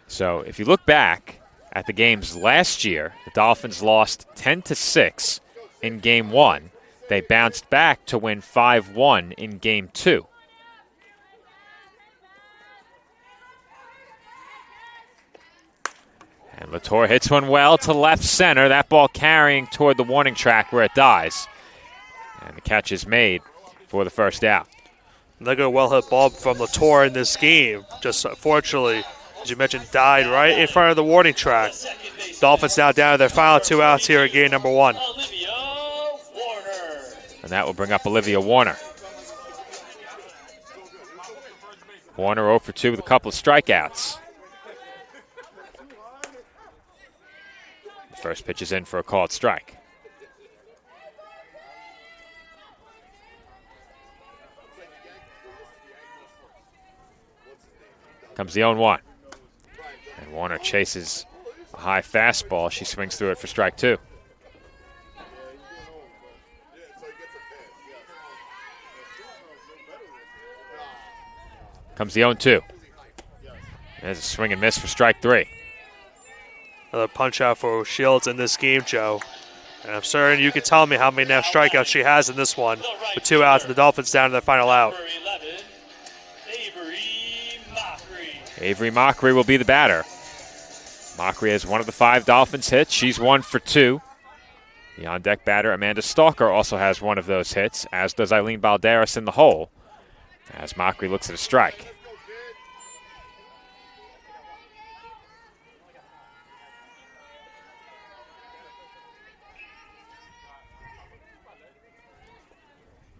So if you look back at the games last year, the Dolphins lost 10-6 in Game 1. They bounced back to win 5-1 in Game 2. And Latour hits one well to left center. That ball carrying toward the warning track where it dies. And the catch is made for the first out. Another well-hit ball from Latour in this game. Just unfortunately, as you mentioned, died right in front of the warning track. Dolphins now down to their final 2 outs here in game number 1. And that will bring up Olivia Warner. Warner 0 for 2 with a couple of strikeouts. The first pitch is in for a called strike. Comes the 0-1. And Warner chases a high fastball. She swings through it for strike 2. Comes the 0-2. There's a swing and miss for strike 3. Another punch out for Shields in this game, Joe. And I'm certain you can tell me how many now strikeouts she has in this one. With 2 outs and the Dolphins down to their final out. Avery Mockery will be the batter. Mockery has one of the 5 Dolphins hits. She's 1 for 2. The on-deck batter, Amanda Stalker, also has one of those hits, as does Eileen Balderas in the hole, as Mockery looks at a strike.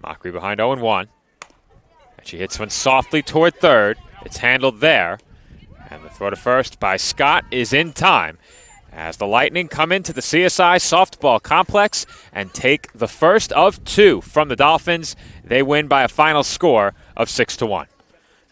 Mockery behind 0-1. And she hits one softly toward third. It's handled there. And the throw to first by Scott is in time as the Lightning come into the CSI softball complex and take the first of 2 from the Dolphins. They win by a final score of 6-1.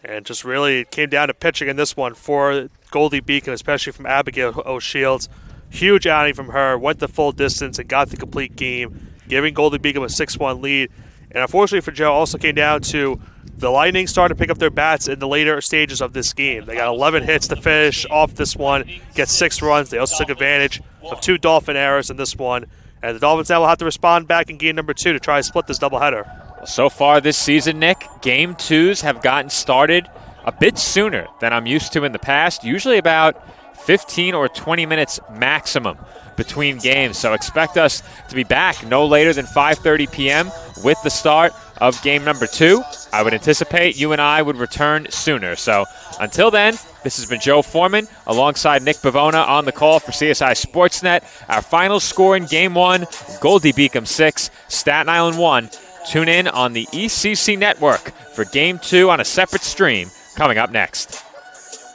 And just really it came down to pitching in this one for Goldey-Beacom, especially from Abigail O'Shields. Huge outing from her, went the full distance and got the complete game, giving Goldey-Beacom a 6-1 lead. And unfortunately for Joe, also came down to the Lightning started to pick up their bats in the later stages of this game. They got 11 hits to finish off this one, get 6 runs. They also took advantage of 2 Dolphin errors in this one. And the Dolphins now will have to respond back in game number 2 to try to split this doubleheader. So far this season, Nick, game 2s have gotten started a bit sooner than I'm used to in the past, usually about 15 or 20 minutes maximum between games. So expect us to be back no later than 5:30 p.m. with the start of game number 2. I would anticipate you and I would return sooner. So until then, this has been Joe Foreman alongside Nick Pavona on the call for CSI Sportsnet. Our final score in game 1, Goldey-Beacom 6, Staten Island 1. Tune in on the ECC network for game 2 on a separate stream coming up next.